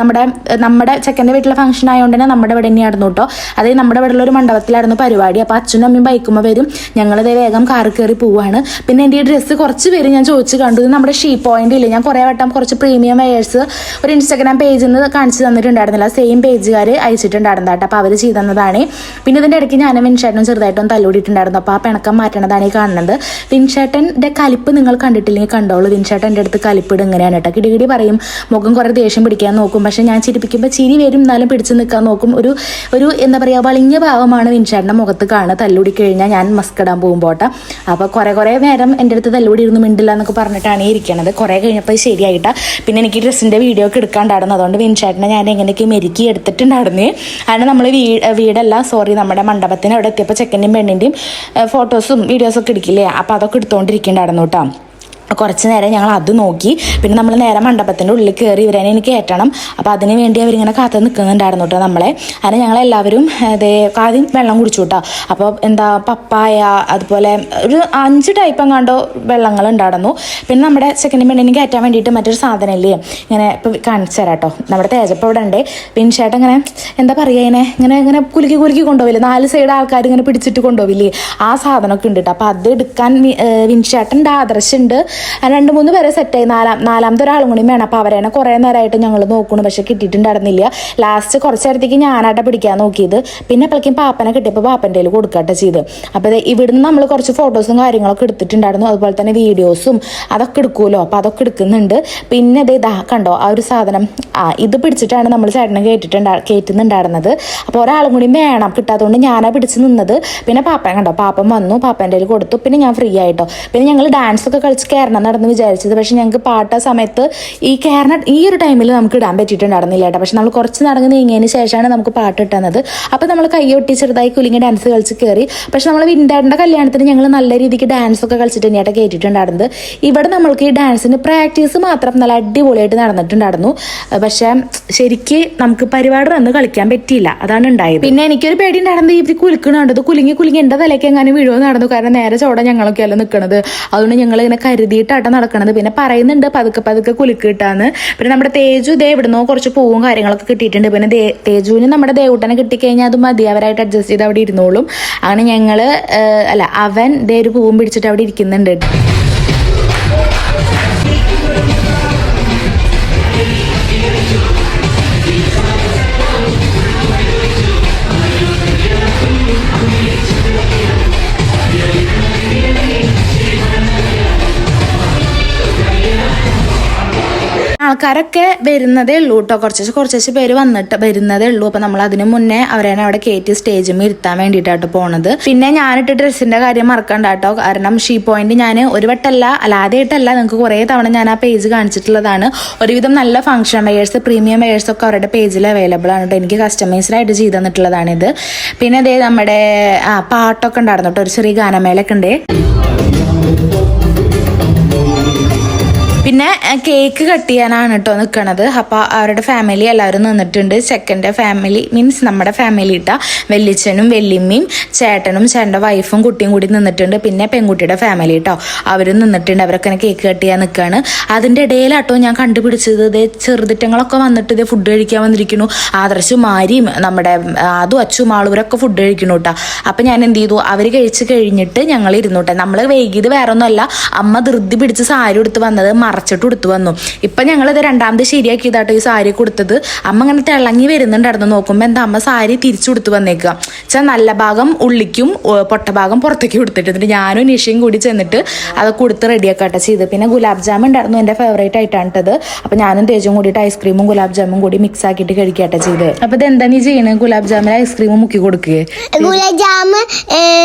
നമ്മുടെ ചെക്കൻ്റെ വീട്ടിലെ ഫംഗ്ഷൻ ആയതുകൊണ്ട് തന്നെ നമ്മുടെ ഇവിടെ തന്നെയായിരുന്നു കേട്ടോ. അതായത് നമ്മുടെ ഇവിടെ ഒരു മണ്ഡപത്തിലായിരുന്നു പരിപാടി. അപ്പോൾ അച്ഛനും അമ്മയും ബൈക്കുമ്പോൾ വരും. ഞങ്ങളിതേ വേഗം കാർ കയറി പോവുകയാണ്. പിന്നെ എൻ്റെ ഈ ഡ്രസ്സ് കുറച്ച് പേര് ഞാൻ ചോദിച്ച് കണ്ടു. ഇത് നമ്മുടെ ഷീ പോയിന്റ് ഇല്ലേ, ഞാൻ കുറേ വട്ടം കുറച്ച് പ്രീമിയം വെയേഴ്സ് ഒരു ഇൻസ്റ്റാഗ്രാം പേജിൽ നിന്ന് കാണിച്ച് തന്നിട്ടുണ്ടായിരുന്നില്ല. സെയിം പേജുകാർ അയച്ചിട്ടുണ്ടായിരുന്നു കേട്ടോ. അപ്പോൾ അവർ ചെയ്ത് തന്നതാണ്. പിന്നെ ഇതിൻ്റെ ഇടയ്ക്ക് ഞാനും വിൻഷേട്ടനും ചെറുതായിട്ടൊന്ന് തല്ലുകൂടിയിട്ടുണ്ടായിരുന്നു. അപ്പോൾ ആ പിണക്കം മാറ്റണതാണ് ഈ കാണുന്നത്. വിൻഷേട്ടൻ്റെ കലിപ്പ് നിങ്ങൾ കണ്ടിട്ടില്ലെങ്കിൽ കണ്ടോളൂ. വിൻഷേട്ടൻ എൻ്റെ അടുത്ത് കലിപ്പിട് ഇങ്ങനെയാണ് കേട്ടോ. കിടികിടി പറയും, മുഖം കുറേ ദേഷ്യം പിടിക്കാൻ നോക്കും. പക്ഷെ ഞാൻ ചിരിപ്പിക്കുമ്പോൾ ചിരി വരും, എന്നാലും പിടിച്ച് നിൽക്കാൻ നോക്കും. ഒരു എന്താ പറയുക, വളിഞ്ഞ ഭാവമാണ് വിൻഷാട്ടിൻ്റെ മുഖത്ത് കാണുക. തല്ലുകൂടി കഴിഞ്ഞാൽ ഞാൻ മസ്ക് ഇടാൻ പോകുമ്പോട്ടെ. അപ്പോൾ കുറേ നേരം എൻ്റെ അടുത്ത് തല്ലുകൂടി ഇരുന്ന് മിണ്ടില്ല എന്നൊക്കെ പറഞ്ഞിട്ടാണ് ഇരിക്കണത്. കുറേ കഴിഞ്ഞപ്പോൾ ശരിയായിട്ടാ. പിന്നെ എനിക്ക് ഡ്രസ്സിൻ്റെ വീഡിയോ ഒക്കെ എടുക്കാണ്ടായിരുന്നു. അതുകൊണ്ട് വിൻഷാട്ടിനെ ഞാൻ എങ്ങനെയൊക്കെ മെരുക്കി എടുത്തിട്ടുണ്ടായിരുന്നു. അതിന് നമ്മൾ നമ്മുടെ മണ്ഡപത്തിന് അവിടെ എത്തിയപ്പോൾ ചെക്കൻ്റെയും പെണ്ണിൻ്റെയും ഫോട്ടോസും വീഡിയോസൊക്കെ എടുക്കില്ലേ, അപ്പോൾ അതൊക്കെ എടുത്തുകൊണ്ടിരിക്കുന്നുണ്ടായിരുന്നു കേട്ടോ. കുറച്ച് നേരം ഞങ്ങൾ അത് നോക്കി. പിന്നെ നമ്മൾ നേരെ മണ്ഡപത്തിൻ്റെ ഉള്ളിൽ കയറി ഇവരെ എനിക്ക് കയറ്റണം. അപ്പോൾ അതിന് വേണ്ടി അവരിങ്ങനെ കാത്തു നിൽക്കുന്നുണ്ടായിരുന്നു കേട്ടോ നമ്മളെ. അങ്ങനെ ഞങ്ങളെല്ലാവരും ആദ്യം വെള്ളം കുടിച്ചു കേട്ടോ. അപ്പോൾ പപ്പായ, അതുപോലെ ഒരു 5 ടൈപ്പ് എങ്ങാണ്ടോ വെള്ളങ്ങൾ ഉണ്ടായിരുന്നു. പിന്നെ നമ്മുടെ സെക്കൻഡ് പെണ്ണിന് കയറ്റാൻ വേണ്ടിയിട്ട് മറ്റൊരു സാധനമില്ലേ, ഇങ്ങനെ ഇപ്പോൾ കാണിച്ചു തരാം കേട്ടോ. നമ്മുടെ തേജപ്പം ഇവിടെ ഉണ്ട്. വിൻഷാട്ട് ഇങ്ങനെ എന്താ പറയുക, ഇങ്ങനെ കുലുക്കി കൊണ്ടുപോവില്ലേ, 4 സൈഡ് ആൾക്കാർ ഇങ്ങനെ പിടിച്ചിട്ട് കൊണ്ടുപോവില്ലേ, ആ സാധനമൊക്കെ ഉണ്ട് കേട്ടോ. അപ്പോൾ അത് എടുക്കാൻ വിൻഷാട്ടിൻ്റെ ആദർശുണ്ട്. 2-3 പേരെ സെറ്റായി. നാലാമത്തെ ഒരാളും കൂടി വേണം. അപ്പോൾ അവരെ കുറേ നേരമായിട്ട് ഞങ്ങൾ നോക്കണം, പക്ഷെ കിട്ടിയിട്ടുണ്ടായിരുന്നില്ല. ലാസ്റ്റ് കുറച്ച് നേരത്തേക്ക് ഞാനായിട്ട് പിടിക്കാൻ നോക്കിയത്. പിന്നെ അപ്പോഴേക്കും പാപ്പനെ കിട്ടിയപ്പോൾ പാപ്പൻ്റെ കയ്യിൽ കൊടുക്കട്ടെ ചെയ്ത്. അപ്പോൾ ഇവിടുന്ന് നമ്മൾ കുറച്ച് ഫോട്ടോസും കാര്യങ്ങളൊക്കെ എടുത്തിട്ടുണ്ടായിരുന്നു. അതുപോലെ തന്നെ വീഡിയോസും അതൊക്കെ എടുക്കുമല്ലോ, അപ്പോൾ അതൊക്കെ എടുക്കുന്നുണ്ട്. പിന്നെ ഇതാ കണ്ടോ ആ ഒരു സാധനം, ഇത് പിടിച്ചിട്ടാണ് നമ്മൾ ചേട്ടനെ കയറ്റുന്നുണ്ടായിരുന്നത്. അപ്പോൾ ഒരാളും കൂടി വേണം, കിട്ടാത്തതുകൊണ്ട് ഞാനാ പിടിച്ച് നിന്നത്. പിന്നെ പാപ്പൻ കണ്ടോ, പാപ്പൻ വന്നു, പാപ്പൻ്റെ കയ്യിൽ കൊടുത്തു. പിന്നെ ഞാൻ ഫ്രീ ആയിട്ടോ. പിന്നെ ഞങ്ങൾ ഡാൻസൊക്കെ കളിച്ച് നടന്ന് വിചാരിച്ചത്. പക്ഷെ ഞങ്ങൾക്ക് പാട്ട സമയത്ത് ഈ ഒരു ടൈമിൽ നമുക്ക് ഇടാൻ പറ്റിയിട്ടുണ്ടായിരുന്നില്ല കേട്ടോ. പക്ഷെ നമ്മൾ കുറച്ച് നടന്ന് നീങ്ങിയതിന് ശേഷമാണ് നമുക്ക് പാട്ട് ഇട്ടുന്നത്. അപ്പോൾ നമ്മൾ കൈയൊട്ടി ചെറുതായി കുലുങ്ങി ഡാൻസ് കളിച്ച് കയറി. പക്ഷെ നമ്മൾ വിൻഡാറിൻ്റെ കല്യാണത്തിന് ഞങ്ങൾ നല്ല രീതിക്ക് ഡാൻസൊക്കെ കളിച്ചിട്ട് തന്നെയായിട്ട് കയറ്റിയിട്ടുണ്ടായിരുന്നത്. ഇവിടെ നമ്മൾക്ക് ഈ ഡാൻസിന് പ്രാക്ടീസ് മാത്രം നല്ല അടിപൊളിയായിട്ട് നടന്നിട്ടുണ്ടായിരുന്നു. പക്ഷെ ശരിക്ക് നമുക്ക് പരിപാടി വന്ന് കളിക്കാൻ പറ്റിയില്ല, അതാണ് ഉണ്ടായത്. പിന്നെ എനിക്കൊരു പേടി ഉണ്ടായിരുന്നത് ഇവർ കുലുക്കണുണ്ടത്, കുലുങ്ങി എൻ്റെ തലയ്ക്ക് എങ്ങനെ വീഴുവോ നടന്നു. കാരണം നേരെ ചോട ഞങ്ങളൊക്കെ അല്ല നിൽക്കണത്. അതുകൊണ്ട് ഞങ്ങൾ ഇങ്ങനെ കരുതിയിട്ടാണ് നടക്കണത്. പിന്നെ പറയുന്നുണ്ട് പതുക്കെ കുലുക്കിട്ടാന്ന്. പിന്നെ നമ്മുടെ തേജു ഇവിടുന്നോ കുറച്ച് പൂവും കാര്യങ്ങളൊക്കെ കിട്ടിയിട്ടുണ്ട്. പിന്നെ തേജുവിന് നമ്മുടെ ദേവൂട്ടനെ കിട്ടിക്കഴിഞ്ഞാൽ അത് മതി, അവരായിട്ട് അഡ്ജസ്റ്റ് ചെയ്ത് അവിടെ ഇരുന്നോളും. അങ്ങനെ അവൻ ഒരു പൂവും പിടിച്ചിട്ട് അവിടെ ഇരിക്കുന്നുണ്ട്. ആൾക്കാരൊക്കെ വരുന്നതേ ഉള്ളൂ കേട്ടോ. കുറച്ച് പേര് വരുന്നതേ ഉള്ളൂ. അപ്പോൾ നമ്മൾ അതിന് മുന്നേ അവരെ അവിടെ കയറ്റി സ്റ്റേജിൽ ഇരുത്താൻ വേണ്ടിയിട്ടാട്ടോ പോണത്. പിന്നെ ഞാനിട്ട് ഡ്രസ്സിന്റെ കാര്യം മറക്കണ്ട കേട്ടോ. കാരണം ഷീ പോയിന്റ് ഞാൻ ഒരു വട്ടമല്ല ആദ്യമായിട്ടല്ല, നിങ്ങൾക്ക് കുറേ തവണ ഞാൻ ആ പേജ് കാണിച്ചിട്ടുള്ളതാണ്. ഒരുവിധം നല്ല ഫംഗ്ഷൻ വെയേഴ്സ്, പ്രീമിയം വെയേഴ്സ് ഒക്കെ അവരുടെ പേജിൽ അവൈലബിൾ ആണ് കേട്ടോ. എനിക്ക് കസ്റ്റമൈസ്ഡ് ആയിട്ട് ചെയ്ത് തന്നിട്ടുള്ളതാണിത്. പിന്നെ അതേ നമ്മുടെ പാട്ടൊക്കെ ഉണ്ടായിരുന്നു കേട്ടോ, ഒരു ചെറിയ ഗാനമേളൊക്കെ ഉണ്ട്. പിന്നെ കേക്ക് കട്ട് ചെയ്യാനാണ് കേട്ടോ നിൽക്കണത്. അപ്പോൾ അവരുടെ ഫാമിലി എല്ലാവരും നിന്നിട്ടുണ്ട്. ചെക്കൻ്റെ ഫാമിലി മീൻസ് നമ്മുടെ ഫാമിലി ഇട്ട വെല്ലിച്ചനും വെല്ലിമ്മയും ചേട്ടനും ചേട്ടൻ്റെ വൈഫും കുട്ടിയും കൂടി നിന്നിട്ടുണ്ട്. പിന്നെ പെൺകുട്ടിയുടെ ഫാമിലി കേട്ടോ, അവരും നിന്നിട്ടുണ്ട്. അവരൊക്കെ കേക്ക് കട്ട് ചെയ്യാൻ നിൽക്കുകയാണ്. അതിൻ്റെ ഇടയിലാട്ടോ ഞാൻ കണ്ടുപിടിച്ചത് ചെറുതിറ്റങ്ങളൊക്കെ വന്നിട്ട് ഫുഡ് കഴിക്കാൻ വന്നിരിക്കുന്നു. ആദർശും മാരിയും നമ്മുടെ അതും അച്ചും ആളുവരൊക്കെ ഫുഡ് കഴിക്കുന്നു കേട്ടോ. അപ്പം ഞാൻ എന്ത് ചെയ്തു, അവർ കഴിച്ച് കഴിഞ്ഞിട്ട് ഞങ്ങൾ ഇരുന്നോട്ടെ. നമ്മൾ വൈകിയത് വേറെ ഒന്നുമല്ല, അമ്മ ധൃതി പിടിച്ച് സാരി എടുത്ത് വന്നത് മറച്ചിട്ട് കൊടുത്തു വന്നു. ഇപ്പം ഞങ്ങളിത് രണ്ടാമത് ശരിയാക്കിയതാട്ടോ ഈ സാരി കൊടുത്തത്. അമ്മ ഇങ്ങനെ തിളങ്ങി വരുന്നുണ്ടായിരുന്നു. നോക്കുമ്പോൾ എന്താ അമ്മ സാരി തിരിച്ചു കൊടുത്ത് വന്നേക്കുക വെച്ചാൽ നല്ല ഭാഗം ഉള്ളിക്കും പൊട്ട ഭാഗം പുറത്തേക്ക് കൊടുത്തിട്ട് ഞാനും നിഷയും കൂടി ചെന്നിട്ട് അത് കൊടുത്ത് റെഡിയാക്കട്ടെ ചെയ്ത്. പിന്നെ ഗുലാബ് ജാമുൻ ഉണ്ടായിരുന്നു, എൻ്റെ ഫേവറേറ്റ് ആയിട്ടാണിട്ടത്. അപ്പം ഞാനും തേജും കൂടിയിട്ട് ഐസ്ക്രീമും ഗുലാബ് ജാമും കൂടി മിക്സ് ആക്കിയിട്ട് കഴിക്കട്ടെ ചെയ്ത്. അപ്പം ഇത് എന്താ നീ ചെയ്യണത്? ഗുലാബ് ജാമിൽ ഐസ്ക്രീമും മുക്കി കൊടുക്കുക. ഗുലാബ് ജാമ്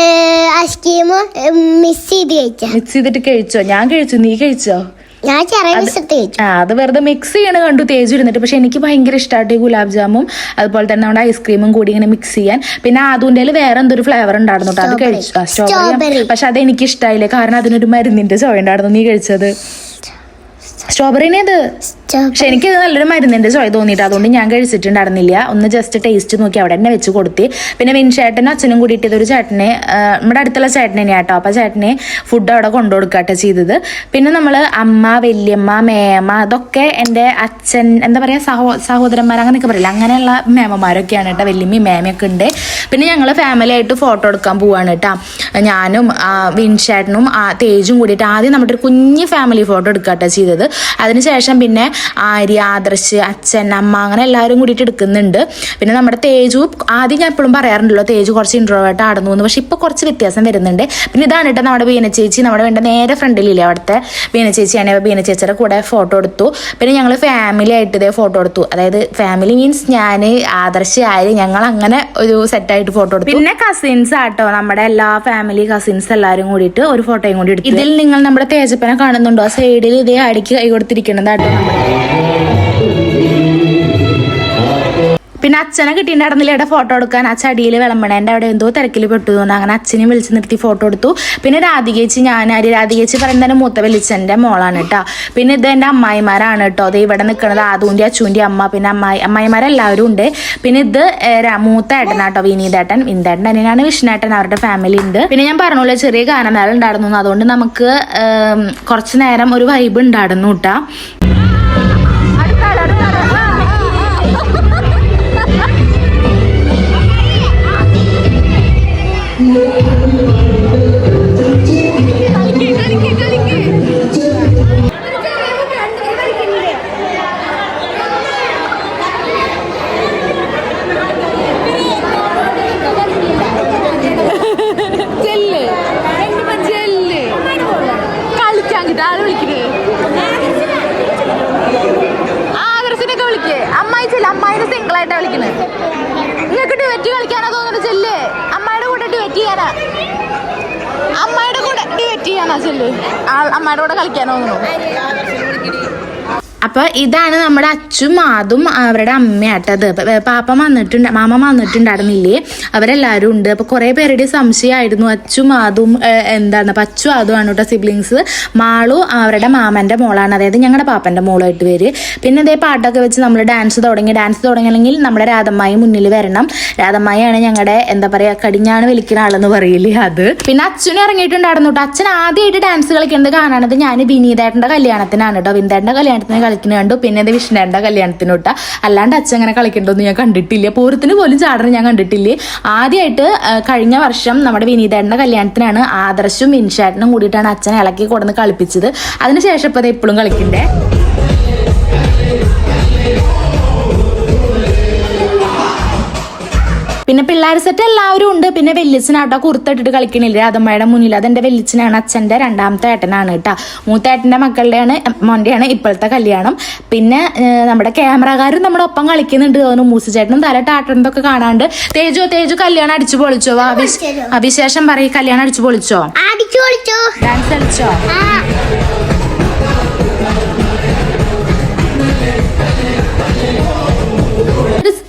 ഐസ്ക്രീം മിക്സ് ചെയ്തിട്ട് കഴിച്ചോ? ഞാൻ കഴിച്ചു, നീ കഴിച്ചോ? അത് വെറുതെ മിക്സ് ചെയ്യണ കണ്ടു തേജ് ഇരുന്നിട്ട്. പക്ഷെ എനിക്ക് ഭയങ്കര ഇഷ്ടമായിട്ട് ഈ ഗുലാബ് ജാമും അതുപോലെ തന്നെ നമ്മുടെ ഐസ്ക്രീമും കൂടി ഇങ്ങനെ മിക്സ് ചെയ്യാൻ. പിന്നെ അതിൻ്റെ വേറെ എന്തൊരു ഫ്ലേവർ ഉണ്ടായിരുന്നു കേട്ടോ, അത് കഴിച്ചു, സ്ട്രോബെറി. പക്ഷെ അത് എനിക്ക് ഇഷ്ടമായില്ലേ, കാരണം അതിനൊരു മരുന്നിന്റെ ചുവ ഉണ്ടായിരുന്നു. നീ കഴിച്ചത് സ്ട്രോബെറിനേത്? പക്ഷെ എനിക്കത് നല്ലൊരു മരുന്നിന്റെ ചോയ തോന്നിയിട്ട് അതുകൊണ്ട് ഞാൻ കഴിച്ചിട്ടുണ്ടായിരുന്നില്ല. ഒന്ന് ജസ്റ്റ് ടേസ്റ്റ് നോക്കി അവിടെ തന്നെ വെച്ച് കൊടുത്ത്. പിന്നെ വിൻചേട്ടനും അച്ഛനും കൂടിയിട്ട് ഇതൊരു ചേട്ടനെ, നമ്മുടെ അടുത്തുള്ള ചേട്ടനെ കേട്ടോ. അപ്പോൾ ചേട്ടനെ ഫുഡ് അവിടെ കൊണ്ടുകൊടുക്കട്ടെ ചെയ്തത്. പിന്നെ നമ്മൾ അമ്മ, വല്യമ്മ, മേമ, അതൊക്കെ എൻ്റെ അച്ഛൻ എന്താ പറയുക സഹോദരന്മാർ അങ്ങനെയൊക്കെ പറയില്ല, അങ്ങനെയുള്ള മേമമാരൊക്കെയാണ് കേട്ടോ. വല്യമ്മയും മേമയൊക്കെ ഉണ്ട്. പിന്നെ ഞങ്ങൾ ഫാമിലി ആയിട്ട് ഫോട്ടോ എടുക്കാൻ പോവാണ് കേട്ടോ. ഞാനും വിൻഷേട്ടനും തേജും കൂടിയിട്ട് ആദ്യം നമ്മുടെ ഒരു കുഞ്ഞ് ഫാമിലി ഫോട്ടോ എടുക്കാട്ടോ ചെയ്തത്. അതിനുശേഷം പിന്നെ ആര്യ, ആദർശ്, അച്ഛൻ, അമ്മ അങ്ങനെ എല്ലാവരും കൂടിയിട്ട് എടുക്കുന്നുണ്ട്. പിന്നെ നമ്മുടെ തേജു ആദ്യം ഞാൻ എപ്പോഴും പറയാറുണ്ടല്ലോ തേജു കുറച്ച് ഇൻട്രോവേർട്ട് ആടുന്നു എന്ന്, പക്ഷെ ഇപ്പോൾ കുറച്ച് വ്യത്യാസം വരുന്നുണ്ട്. പിന്നെ ഇതാണ് കേട്ടോ നമ്മുടെ ബീന ചേച്ചി, നമ്മുടെ വേണ്ട നേരെ ഫ്രണ്ടിലില്ലേ അവിടുത്തെ ബീന ചേച്ചിയാണ്. ബീന ചേച്ചിയുടെ കൂടെ ഫോട്ടോ എടുത്തു. പിന്നെ ഞങ്ങൾ ഫാമിലി ആയിട്ട് ഇതേ ഫോട്ടോ എടുത്തു. അതായത് ഫാമിലി മീൻസ് ഞാൻ, ആദർശ്, ആര്യ, ഞങ്ങൾ അങ്ങനെ ഒരു സെറ്റായിട്ട് ഫോട്ടോ എടുത്തു. പിന്നെ കസിൻസ് ആട്ടോ, നമ്മുടെ എല്ലാ ഫാമിലി കസിൻസ് എല്ലാവരും കൂടിയിട്ട് ഒരു ഫോട്ടോയും കൂടി എടുത്തു. ഇതിൽ നിങ്ങൾ നമ്മുടെ തേജപ്പനെ കാണുന്നുണ്ടോ? സൈഡിൽ ഇതേ അടിക്ക് കൈ കൊടുത്തിരിക്കുന്നതാട്ടോ നമ്മുടെ. പിന്നെ അച്ഛനെ കിട്ടിയിട്ടുണ്ടായിരുന്നില്ല ഇവിടെ ഫോട്ടോ എടുക്കാൻ. ആ ചടിയിൽ വിളമ്പണേൻ്റെ അവിടെ എന്തോ തിരക്കിൽ പെട്ടുകൊണ്ട് അങ്ങനെ അച്ഛനെയും വിളിച്ച് നിർത്തി ഫോട്ടോ എടുത്തു. പിന്നെ രാധികേച്ചി, രാധികേച്ചി പറയുന്നതിന് മൂത്ത വെളിച്ചൻ്റെ മോളാണ് കേട്ടോ. പിന്നെ ഇത് എൻ്റെ അമ്മായിമാരാണ് കേട്ടോ. അത് ഇവിടെ നിൽക്കുന്നത് ആദൂൻ്റെ അച്ഛൻ്റെ അമ്മ, പിന്നെ അമ്മായിമാരെല്ലാവരും ഉണ്ട്. പിന്നെ ഇത് മൂത്ത ഏട്ടനാട്ടോ, വിനീതേട്ടൻ. വിനീതേട്ടൻ തന്നെയാണ് വിഷ്ണുേട്ടൻ, അവരുടെ ഫാമിലി ഉണ്ട്. പിന്നെ ഞാൻ പറഞ്ഞോളൂ ചെറിയ ഗാനമേള ഉണ്ടായിരുന്നു, അതുകൊണ്ട് നമുക്ക് കുറച്ച് നേരം ഒരു വൈബ് ഉണ്ടായിരുന്നു കേട്ടോ. ആദർശിനൊക്കെ വിളിക്കേ, അമ്മായി ചെല്ല്, അമ്മായിനെ സിംഗിൾ ആയിട്ടാ വിളിക്കുന്നത്. നിങ്ങൾക്ക് ഡിവറ്റ് കളിക്കാനാ തോന്നുന്നു, ചെല്ല്. അമ്മായിയുടെ കൂടെ ഡിവറ്റ് ചെയ്യാനാ, അമ്മായിയുടെ കൂടെ ഡിവറ്റ് ചെയ്യാനാ ചെല്ല്. അമ്മായിയുടെ കൂടെ കളിക്കാനോ തോന്നുന്നു. അപ്പൊ ഇതാണ് നമ്മുടെ അച്ഛനും ആദും അവരുടെ അമ്മയാട്ടത്. പാപ്പ വന്നിട്ടുണ്ട്, മാമ വന്നിട്ടുണ്ടായിരുന്നില്ലേ, അവരെല്ലാവരും ഉണ്ട്. അപ്പൊ കുറെ പേരുടെ സംശയമായിരുന്നു അച്ഛനും ആദും എന്താണ്. അപ്പൊ അച്ചു ആദും ആണ് കേട്ടോ സിബ്ലിങ്സ്. മാളു അവരുടെ മാമന്റെ മോളാണ്, അതായത് ഞങ്ങളുടെ പാപ്പന്റെ മോളായിട്ട് പേര്. പിന്നെ ഇതേ പാട്ടൊക്കെ വെച്ച് നമ്മൾ ഡാൻസ് തുടങ്ങിയെങ്കിൽ നമ്മുടെ രാധമ്മായി മുന്നിൽ വരണം. രാധമ്മായിയാണ് ഞങ്ങളുടെ എന്താ പറയാ കടിഞ്ഞാണ് വലിക്കുന്ന ആളെന്ന് പറയില്ലേ അത്. പിന്നെ അച്ഛനും ഇറങ്ങിയിട്ടുണ്ടായിരുന്നു കേട്ടോ. അച്ഛൻ ആദ്യമായിട്ട് ഡാൻസ് കളിക്കുന്നത് കാണാനത് ഞാൻ വിനീതേട്ടന്റെ കല്യാണത്തിനാണ് കേട്ടോ. വിനീതേട്ടന്റെ കല്യാണത്തിന് കളിക്കുന്നത് കണ്ടു. പിന്നെ എന്റെ വിഷ്ണുവിന്റെ കല്യാണത്തിന് തൊട്ടാ. അല്ലാണ്ട് അച്ഛൻ അങ്ങനെ കളിക്കണ്ടോന്ന് ഞാൻ കണ്ടിട്ടില്ല. പൂരത്തിന് പോലും ചാടണം ഞാൻ കണ്ടിട്ടില്ലേ. ആദ്യമായിട്ട് കഴിഞ്ഞ വർഷം നമ്മുടെ വിനീതേട്ടന്റെ കല്യാണത്തിനാണ് ആദർശും വിൻഷാട്ടനും കൂടിയിട്ടാണ് അച്ഛൻ ഇളക്കി കൊടുന്ന് കളിപ്പിച്ചത്. അതിനുശേഷം ഇപ്പൊ എപ്പോഴും കളിക്കണ്ടേ. പിന്നെ പിള്ളേർ സെറ്റ് എല്ലാവരും ഉണ്ട്. പിന്നെ വെല്ലിച്ചനാട്ടോ കുർത്തിട്ടിട്ട് കളിക്കണില്ല രാധമ്മയുടെ മുന്നിൽ. അതെന്റെ വെല്ലിച്ചനാണ്, അച്ഛൻ്റെ രണ്ടാമത്തെ ഏട്ടനാണ് കേട്ടോ. മൂത്ത ഏട്ടൻ്റെ മക്കളുടെയാണ്, മോൻ്റെയാണ് ഇപ്പോഴത്തെ കല്യാണം. പിന്നെ നമ്മുടെ ക്യാമറക്കാരും നമ്മുടെ ഒപ്പം കളിക്കുന്നുണ്ട് തോന്നുന്നു. മൂസിച്ചേട്ടനും തല ടാട്ടണതൊക്കെ കാണാണ്ട്. തേജു കല്യാണം അടിച്ചു പൊളിച്ചോ? വിശേഷം പറയും. കല്യാണം അടിച്ചു പൊളിച്ചോ? ഡാൻസ് കളിച്ചോ?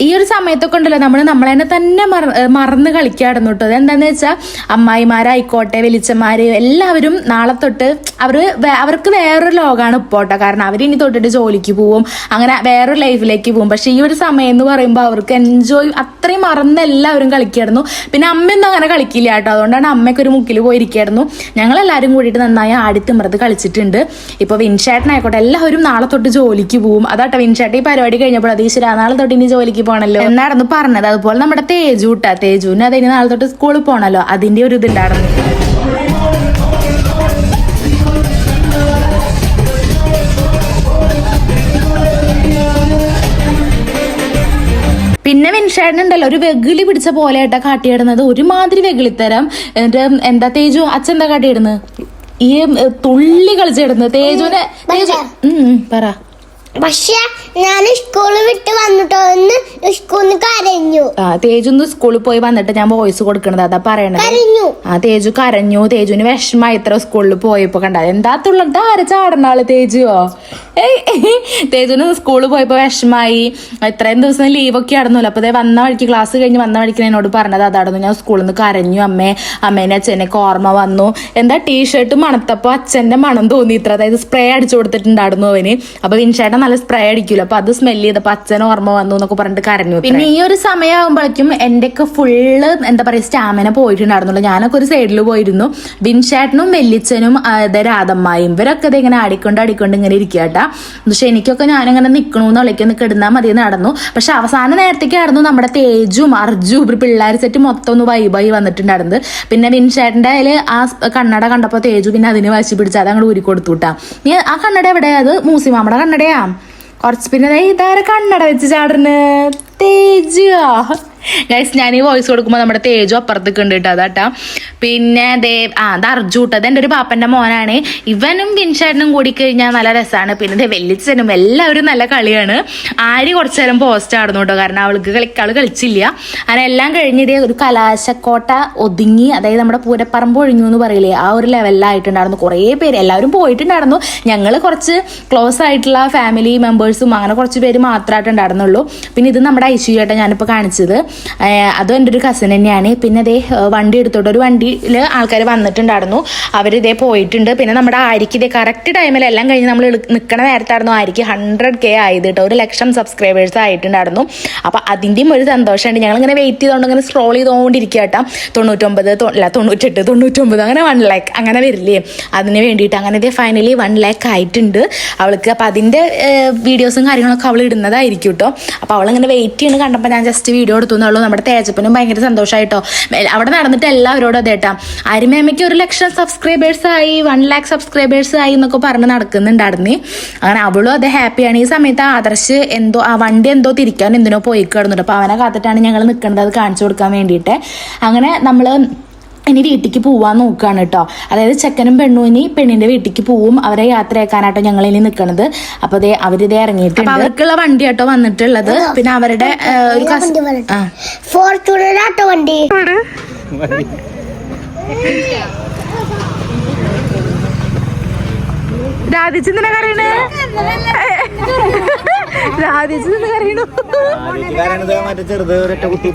ഈ ഒരു സമയത്തൊക്കെ ഉണ്ടല്ലോ നമ്മളെ തന്നെ മറന്ന് കളിക്കാടുന്നു കേട്ടോ. അതെന്താന്ന് വെച്ചാൽ അമ്മായിമാരായിക്കോട്ടെ വെളിച്ചന്മാര് എല്ലാവരും നാളെ തൊട്ട് അവർക്ക് വേറൊരു ലോകമാണ് ഇപ്പോട്ടെ. കാരണം അവരിനി തൊട്ടിട്ട് ജോലിക്ക് പോവും, അങ്ങനെ വേറൊരു ലൈഫിലേക്ക് പോവും. പക്ഷെ ഈ ഒരു സമയം എന്ന് പറയുമ്പോൾ അവർക്ക് എൻജോയ് അത്രയും മറന്ന് എല്ലാവരും കളിക്കായിരുന്നു. പിന്നെ അമ്മയൊന്നും അങ്ങനെ കളിക്കില്ല കേട്ടോ. അതുകൊണ്ടാണ് അമ്മയ്ക്ക് ഒരു മുക്കിൽ പോയിരിക്കായിരുന്നു. ഞങ്ങളെല്ലാവരും കൂടിയിട്ട് നന്നായി ആടിത്തിമറത്ത് കളിച്ചിട്ടുണ്ട്. ഇപ്പോൾ വിൻഷേട്ടനായിക്കോട്ടെ എല്ലാവരും നാളെ തൊട്ട് ജോലിക്ക് പോവും. അതാട്ടോ വിൻഷേട്ടൻ ഈ പരിപാടി കഴിഞ്ഞപ്പോൾ അതീശ്വര നാളെ തൊട്ട് ഇനി ജോലിക്ക് പോകണല്ലോ എന്നായിരുന്നു പറഞ്ഞത്. അതുപോലെ നമ്മുടെ തേജുവിന് അതിന് നാളെ തൊട്ട് സ്കൂളിൽ പോകണല്ലോ, അതിന്റെ ഒരു ഇതുണ്ടായിരുന്നു. പിന്നെ വിൻഷേട്ടനുണ്ടല്ലോ ഒരു വെകിളി പിടിച്ച പോലെ ആയിട്ടാ കാട്ടിയിടുന്നത്, ഒരുമാതിരി വെകിളിത്തരം. എന്നിട്ട് എന്താ തേജു അച്ഛൻ എന്താ കാട്ടിയിടുന്നത്? ഈ തുള്ളി കളിച്ചിടുന്നത് തേജുവിനെ. പറ. പക്ഷെ ഞാൻ സ്കൂളിൽ വിട്ട് വന്നിട്ടോ സ്കൂളിൽ കരഞ്ഞു. തേജു സ്കൂളിൽ പോയി വന്നിട്ട് ഞാൻ വോയിസ് കൊടുക്കണത് അതാ പറയണത്. തേജു കരഞ്ഞു. തേജുവിന് വിഷമായി ഇത്ര സ്കൂളിൽ പോയപ്പോ കണ്ട. എന്താത്തുള്ളത് ആര് ചാടണ ആള് തേജുവോ? തേജുവിന് സ്കൂളിൽ പോയപ്പോ വിഷമായി. ഇത്രയും ദിവസം ലീവൊക്കെ ആയിരുന്നല്ലോ. അപ്പൊ വന്ന വഴിക്ക് ക്ലാസ് കഴിഞ്ഞ് വന്ന വഴിക്ക് എന്നോട് പറഞ്ഞത് അതായിരുന്നു. ഞാൻ സ്കൂളിൽ നിന്ന് കരഞ്ഞു, അമ്മേനെ അച്ഛനൊക്കെ ഓർമ്മ വന്നു. എന്താ ടീഷർട്ട് മണത്തപ്പോ അച്ഛന്റെ മണം തോന്നി ഇത്ര. അതായത് സ്പ്രേ അടിച്ചു കൊടുത്തിട്ടുണ്ടായിരുന്നു അവന്. അപ്പൊ വിൻഷേട്ടൻ നല്ല സ്പ്രേ അടിക്കൂല, അപ്പൊ അത് സ്മെല് ചെയ്തപ്പോ അച്ഛന് ഓർമ്മ വന്നു എന്നൊക്കെ പറഞ്ഞിട്ട് കരഞ്ഞു. പിന്നെ ഈ ഒരു സമയമാകുമ്പോഴേക്കും എന്റെ ഒക്കെ ഫുള്ള് എന്താ പറയാ സ്റ്റാമിന പോയിട്ടുണ്ടായിരുന്നുള്ളൂ. ഞാനൊക്കെ ഒരു സൈഡിൽ പോയിരുന്നു. വിൻഷേട്ടനും വെല്ലിച്ചനും രാധമ്മായും ഇവരൊക്കെ ഇത് ഇങ്ങനെ ആടിക്കൊണ്ട് ഇങ്ങനെ ഇരിക്കട്ടാ. കേട്ടാ. പക്ഷെ എനിക്കൊക്കെ ഞാനിങ്ങനെ നിൽക്കണമെന്ന് വിളിക്കുന്ന കിടന്നാൽ മതി നടന്നു. പക്ഷെ അവസാന നേരത്തേക്കായിരുന്നു നമ്മുടെ തേജും അർജും ഒരു പിള്ളേർ സെറ്റ് മൊത്തം ഒന്ന് വൈബായി വന്നിട്ടുണ്ടായിരുന്നത്. പിന്നെ വിൻഷേട്ടൻ്റെ അതിൽ ആ കണ്ണട കണ്ടപ്പോൾ തേജു പിന്നെ അതിന് വാശി പിടിച്ച് അത് അങ്ങോട്ട് ഊരി കൊടുത്തുട്ടാ. നീ ആ കണ്ണട എവിടെയാ? അത് മൂസിമാമ്മയുടെ കണ്ണടയാ. കുറച്ച് പിന്നെ ഇതാരെ കണ്ണട വെച്ച് ചാടന് തേജു. ഗൈസ് ഞാൻ ഈ വോയിസ് കൊടുക്കുമ്പോൾ നമ്മുടെ തേജു അപ്പുറത്തേക്ക് ഉണ്ട് കേട്ടോ അതാട്ടാ. പിന്നെ അത് അർജൂട്ട അതെൻ്റെ ഒരു പാപ്പൻ്റെ മോനാണ്. ഇവനും വിൻഷേട്ടനും കൂടി കഴിഞ്ഞാൽ നല്ല രസമാണ്. പിന്നെ വെല്ലിച്ചനും എല്ലാവരും നല്ല കളിയാണ്. ആര് കുറച്ചു നേരം പോസ്റ്റ് ആടുന്നു കേട്ടോ, കാരണം അവൾക്ക് കളിച്ചില്ല. അങ്ങനെ എല്ലാം കഴിഞ്ഞിട്ട് ഒരു കലാശക്കോട്ട ഒതുങ്ങി, അതായത് നമ്മുടെ പൂരപ്പറമ്പ് ഒഴിഞ്ഞു എന്ന് പറയില്ലേ, ആ ഒരു ലെവലിലായിട്ടുണ്ടായിരുന്നു. കുറേ പേര് എല്ലാവരും പോയിട്ടുണ്ടായിരുന്നു. ഞങ്ങൾ കുറച്ച് ക്ലോസ് ആയിട്ടുള്ള ഫാമിലി മെമ്പേഴ്സും അങ്ങനെ കുറച്ച് പേര് മാത്രമായിട്ടുണ്ടായിരുന്നുള്ളൂ. പിന്നെ ഇത് നമ്മുടെ ഐശ്വര്യേട്ടൻ ഞാനിപ്പോൾ കാണിച്ചത്, അതും എൻ്റെ ഒരു കസിൻ തന്നെയാണ്. പിന്നെ അതേ വണ്ടി എടുത്തോട്ട് ഒരു വണ്ടിയിൽ ആൾക്കാർ വന്നിട്ടുണ്ടായിരുന്നു, അവരിതേ പോയിട്ടുണ്ട്. പിന്നെ നമ്മുടെ ആര്യക്ക് ഇതേ കറക്റ്റ് ടൈമിൽ എല്ലാം കഴിഞ്ഞ് നമ്മൾ നിൽക്കണ നേരത്തായിരുന്നു ആര്യക്ക് 100K ആയത് കേട്ടോ, 1,00,000 സബ്സ്ക്രൈബേഴ്സ് ആയിട്ടുണ്ടായിരുന്നു. അപ്പോൾ അതിൻ്റെയും ഒരു സന്തോഷമുണ്ട്. ഞങ്ങളിങ്ങനെ വെയിറ്റ് ചെയ്തുകൊണ്ട് ഇങ്ങനെ സ്ക്രോൾ ചെയ്തുകൊണ്ടിരിക്കുക കേട്ടോ. 99 98 99 അങ്ങനെ 1 lakh അങ്ങനെ വരില്ലേ, അതിന് വേണ്ടിയിട്ട് അങ്ങനെ ഇതേ ഫൈനലി 1 lakh ആയിട്ടുണ്ട് അവൾക്ക്. അപ്പോൾ അതിൻ്റെ വീഡിയോസും കാര്യങ്ങളൊക്കെ അവൾ ഇടുന്നതായിരിക്കും കേട്ടോ. അപ്പോൾ അവളിങ്ങനെ വെയിറ്റ് ചെയ്യുന്നത് കണ്ടപ്പോൾ ഞാൻ ജസ്റ്റ് വീഡിയോ എടുത്തു എന്നുള്ളൂ. നമ്മുടെ തേജപ്പനും ഭയങ്കര സന്തോഷമായിട്ടോ. അവിടെ നടന്നിട്ട് എല്ലാവരോടും അതേട്ടാ, അരിമേമ്മയ്ക്ക് 1,00,000 സബ്സ്ക്രൈബേഴ്സ് ആയി, 1 lakh സബ്സ്ക്രൈബേഴ്സ് ആയി എന്നൊക്കെ പറഞ്ഞ് നടക്കുന്നുണ്ടായിരുന്നു. അങ്ങനെ അവളും അത് ഹാപ്പിയാണ്. ഈ സമയത്ത് ആദർശ് എന്തോ ആ വണ്ടി എന്തോ തിരിക്കാൻ എന്തിനോ പോയി കിടന്നുണ്ട്. അപ്പോൾ അവനെ കാത്തിട്ടാണ് ഞങ്ങൾ നിൽക്കുന്നത്, അത് കാണിച്ചു കൊടുക്കാൻ വേണ്ടിയിട്ട്. അങ്ങനെ നമ്മൾ ഇനി വീട്ടിലേക്ക് പോവാൻ നോക്കുകയാണ് കേട്ടോ. അതായത് ചെക്കനും പെണ്ണും ഇനി പെണ്ണിന്റെ വീട്ടിലേക്ക് പോവും, അവരെ യാത്രയാക്കാനായിട്ടോ ഞങ്ങൾ ഇനി നിൽക്കണത്. അപ്പൊ അവരിതേ ഇറങ്ങിയിട്ടുണ്ട്. അവർക്കുള്ള വണ്ടി ആട്ടോ വന്നിട്ടുള്ളത്. പിന്നെ അവരുടെ ഒരു ഫോർച്യൂണർ ആട്ടോ വണ്ടി. രാധിച്ചെന്തിനാ കറിയണേ? രാധിച്ചെന്ന് കറിയണു. മറ്റേ ചെറുത് ഒരൊറ്റ കുത്തി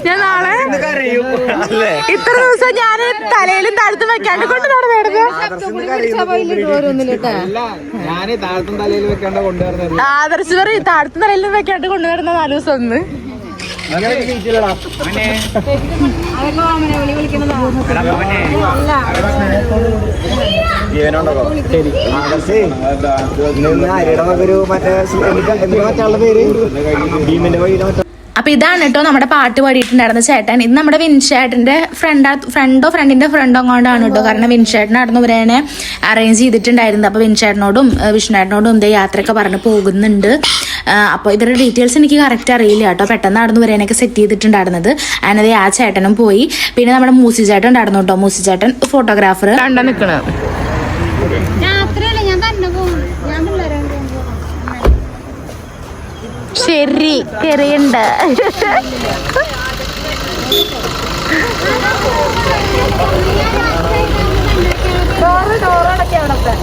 ഞാൻ നാളെ ഇത്ര ദിവസം ഞാൻ തലയിലും താഴത്തും വെക്കാണ്ട് കൊണ്ട് ആദർശ് പറയും താഴത്തും തലയിലും വെക്കാണ്ട് കൊണ്ടുവരുന്ന 4 ദിവസം ഒന്ന് അപ്പൊ ഇതാണ് കേട്ടോ നമ്മുടെ പാട്ട് പാടിയിട്ടുണ്ടായിരുന്ന ചേട്ടൻ. ഇത് നമ്മുടെ വിൻഷേട്ടന്റെ ഫ്രണ്ടിന്റെ ഫ്രണ്ടോ കൊണ്ടാണ് കേട്ടോ, കാരണം വിൻഷേട്ടനായിരുന്നു ഇവരെ അറേഞ്ച് ചെയ്തിട്ടുണ്ടായിരുന്നത്. അപ്പൊ വിൻഷേട്ടനോടും വിഷ്ണുവേട്ടനോടും എന്തേ യാത്രയൊക്കെ പറഞ്ഞ് പോകുന്നുണ്ട്. അപ്പോൾ ഇവരുടെ ഡീറ്റെയിൽസ് എനിക്ക് കറക്റ്റ് അറിയില്ല കേട്ടോ, പെട്ടെന്നായിരുന്നു ഇവരെയൊക്കെ സെറ്റ് ചെയ്തിട്ടുണ്ടായിരുന്നത്. അതിനത് ആ ചേട്ടനും പോയി. പിന്നെ നമ്മുടെ മൂസി ചേട്ടൻ ഉണ്ടായിരുന്നു കേട്ടോ, മൂസി ചേട്ടൻ ഫോട്ടോഗ്രാഫർ കണ്ടാ നിൽക്കണ. ശരി കറിയുണ്ട്. ചോറടക്കി അവിടത്തെ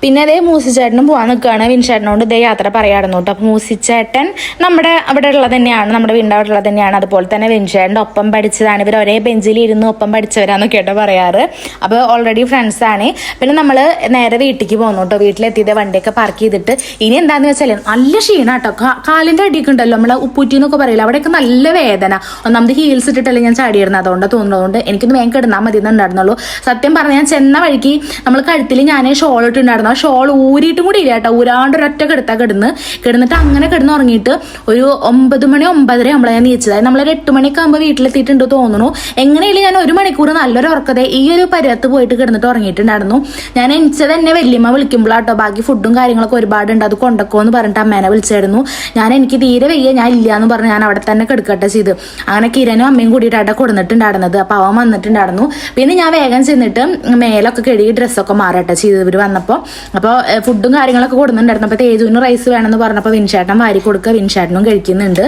പിന്നെ അതേ മൂസിച്ചേട്ടനും പോകാൻ നിൽക്കുകയാണ്. വിൻചേട്ടനോട് ഇതേ യാത്ര പറയാറുന്നു കേട്ടോ. അപ്പോൾ മൂസിച്ചേട്ടൻ നമ്മുടെ അവിടെ ഉള്ളത് തന്നെയാണ്, നമ്മുടെ വീടിൻ്റെ അവിടെ ഉള്ളത് തന്നെയാണ്. അതുപോലെ തന്നെ വിൻചേട്ടൻ്റെ ഒപ്പം പഠിച്ചതാണ്. ഇവർ ഒരേ ബെഞ്ചിൽ ഇരുന്ന് ഒപ്പം പഠിച്ചവരാന്നൊക്കെ കേട്ടോ പറയാറ്. അപ്പോൾ ഓൾറെഡി ഫ്രണ്ട്സാണ്. പിന്നെ നമ്മൾ നേരെ വീട്ടിലേക്ക് പോകുന്നു കേട്ടോ. വീട്ടിലെത്തിയത് വണ്ടിയൊക്കെ പാർക്ക് ചെയ്തിട്ട് ഇനി എന്താണെന്ന് വെച്ചാൽ നല്ല ക്ഷീണം കേട്ടോ. കാലിൻ്റെ അടിയൊക്കെ ഉണ്ടല്ലോ, നമ്മളെ ഉപ്പൂറ്റി എന്നൊക്കെ പറയില്ല, അവിടെയൊക്കെ നല്ല വേദന. ഒന്നാമത് ഹീൽസ് ഇട്ടിട്ടല്ലേ ഞാൻ ചാടിയിരുന്നത്, അതുകൊണ്ട് തോന്നുന്നതുകൊണ്ട് എനിക്കൊന്ന് വേഗം കിടന്നാൽ മതി എന്നുണ്ടായിരുന്നുള്ളൂ. സത്യം പറഞ്ഞാൽ ഞാൻ ചെന്ന വഴിക്ക് നമ്മൾ കഴുത്തിൽ ഞാൻ ഷോൾ ഇട്ടുണ്ടായിരുന്നു. ആ ഷോൾ ഊരിയിട്ടും കൂടി ഇല്ല കേട്ടോ, ഊരാണ്ട് ഒരൊറ്റ കിടന്നിട്ട് അങ്ങനെ കിടന്ന് ഉറങ്ങിയിട്ട് ഒരു 9 മണി 9:30 ആകുമ്പോഴാണ് ഞാൻ നീച്ചത്. നമ്മളൊരു 8 മണിയൊക്കെ ആകുമ്പോൾ വീട്ടിലെത്തിയിട്ടുണ്ട് തോന്നുന്നു. എങ്ങനെയാലും ഞാൻ 1 മണിക്കൂർ നല്ലൊരു ഉറക്കത്തെ ഈ ഒരു പരുവത്ത് പോയിട്ട് കിടന്നിട്ട് ഉറങ്ങിയിട്ടുണ്ടായിരുന്നു. ഞാൻ എനിച്ചത് എന്നെ വല്യമ്മ വിളിക്കുമ്പോഴാട്ടോ, ബാക്കി ഫുഡും കാര്യങ്ങളൊക്കെ ഒരുപാടുണ്ട്, അത് കൊണ്ടക്കോ എന്ന് പറഞ്ഞിട്ട് അമ്മേനെ വിളിച്ചായിരുന്നു. എനിക്ക് തീരെ വയ്യ, ഞാൻ ഇല്ല എന്ന് പറഞ്ഞ് ഞാൻ അവിടെ തന്നെ കിടക്കട്ടെ ചെയ്ത്. അങ്ങനെ കിരനും അമ്മയും കൂടിയിട്ട് അവിടെ കൊടുത്തിട്ടുണ്ടായിരുന്നത്. അപ്പോൾ അവൻ വന്നിട്ടുണ്ടായിരുന്നു. പിന്നെ ഞാൻ വേഗം ചെന്നിട്ട് മേലൊക്കെ കഴുകി ഡ്രസ്സൊക്കെ മാറട്ടെ ചെയ്ത് ഇവർ വന്നപ്പോൾ. അപ്പോൾ ഫുഡും കാര്യങ്ങളൊക്കെ കൊടുക്കുന്നുണ്ടായിരുന്നു. അപ്പോൾ തേജുവിന് റൈസ് വേണമെന്ന് പറഞ്ഞപ്പോൾ വിൻചേട്ടൻ വാരി കൊടുക്കുക, വിൻചേട്ടനും കഴിക്കുന്നുണ്ട്.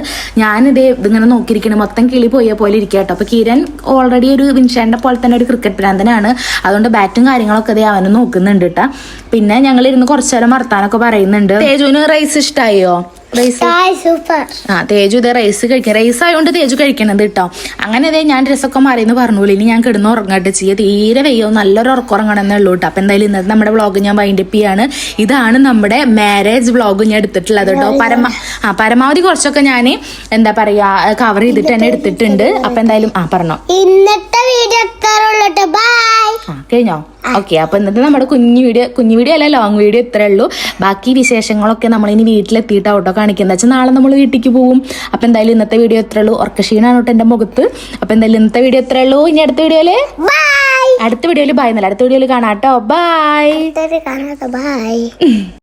ഇതിങ്ങനെ നോക്കിയിരിക്കണം, മൊത്തം കിളി പോയ പോലെ ഇരിക്കുക കേട്ടോ. അപ്പോൾ കിരൺ ഓൾറെഡി ഒരു വിൻചേട്ടനെ പോലെ തന്നെ ഒരു ക്രിക്കറ്റ് ഭ്രാന്തനാണ്, അതുകൊണ്ട് ബാറ്റും കാര്യങ്ങളൊക്കെ അവനും നോക്കുന്നുണ്ട് കേട്ടോ. പിന്നെ ഞങ്ങളിരുന്ന് കുറച്ചു നേരം വർത്താനൊക്കെ പറയുന്നുണ്ട്. തേജുവിന് റൈസ് ഇഷ്ടമായോ? Rice super. തേജു ഇതേ റൈസ് കഴിക്കാം. റൈസ് ആയതുകൊണ്ട് തേജു കഴിക്കണത് കേട്ടോ. അങ്ങനെ അതേ ഞാൻ ഡ്രസ്സൊക്കെ മാറിയെന്ന് പറഞ്ഞോളൂ. ഇനി ഞാൻ കിടന്ന് ഉറങ്ങട്ടെ ചെയ്യുക. തീരെ വെയ്യോ, നല്ലൊരു ഉറക്കറങ്ങണമെന്നേ ഉള്ളൂ കേട്ടോ. അപ്പൊ എന്തായാലും ഇന്നത്തെ നമ്മുടെ വ്ളോഗ് ഞാൻ വൈൻഡപ്പ് ചെയ്യാണ്. ഇതാണ് നമ്മുടെ മാരേജ് വ്ളോഗ് ഞാൻ എടുത്തിട്ടുള്ളത് കേട്ടോ. പരമാവധി കുറച്ചൊക്കെ ഞാൻ എന്താ പറയാ കവർ ചെയ്തിട്ട് തന്നെ എടുത്തിട്ടുണ്ട്. അപ്പൊ എന്തായാലും പറഞ്ഞോ, ഇന്നത്തെ വീഡിയോ എത്താറുള്ളൂ. ബൈ. കഴിഞ്ഞോ? ഓക്കെ. അപ്പൊ ഇന്നത്തെ നമ്മുടെ കുഞ്ഞു വീഡിയോ അല്ല, ലോങ് വീഡിയോ ഇത്രേ ഉള്ളൂ. ബാക്കി വിശേഷങ്ങളൊക്കെ നമ്മളിനി വീട്ടിലെത്തിയിട്ടാ കേട്ടോ കാണിക്കുന്നത്. വെച്ചാൽ നാളെ നമ്മൾ വീട്ടിലേക്ക് പോകും. അപ്പൊ എന്തായാലും ഇന്നത്തെ വീഡിയോ ഇത്രേ ഉള്ളൂ. ഉറക്കക്ഷീണാണ് കേട്ടോ എന്റെ മുഖത്ത്. അപ്പൊ എന്തായാലും ഇന്നത്തെ വീഡിയോ ഇത്രേ ഉള്ളൂ. ഇനി അടുത്ത വീഡിയോയില് ബൈ എന്നല്ല, അടുത്ത വീഡിയോയിൽ കാണാം കേട്ടോ. ബൈ. ബൈ.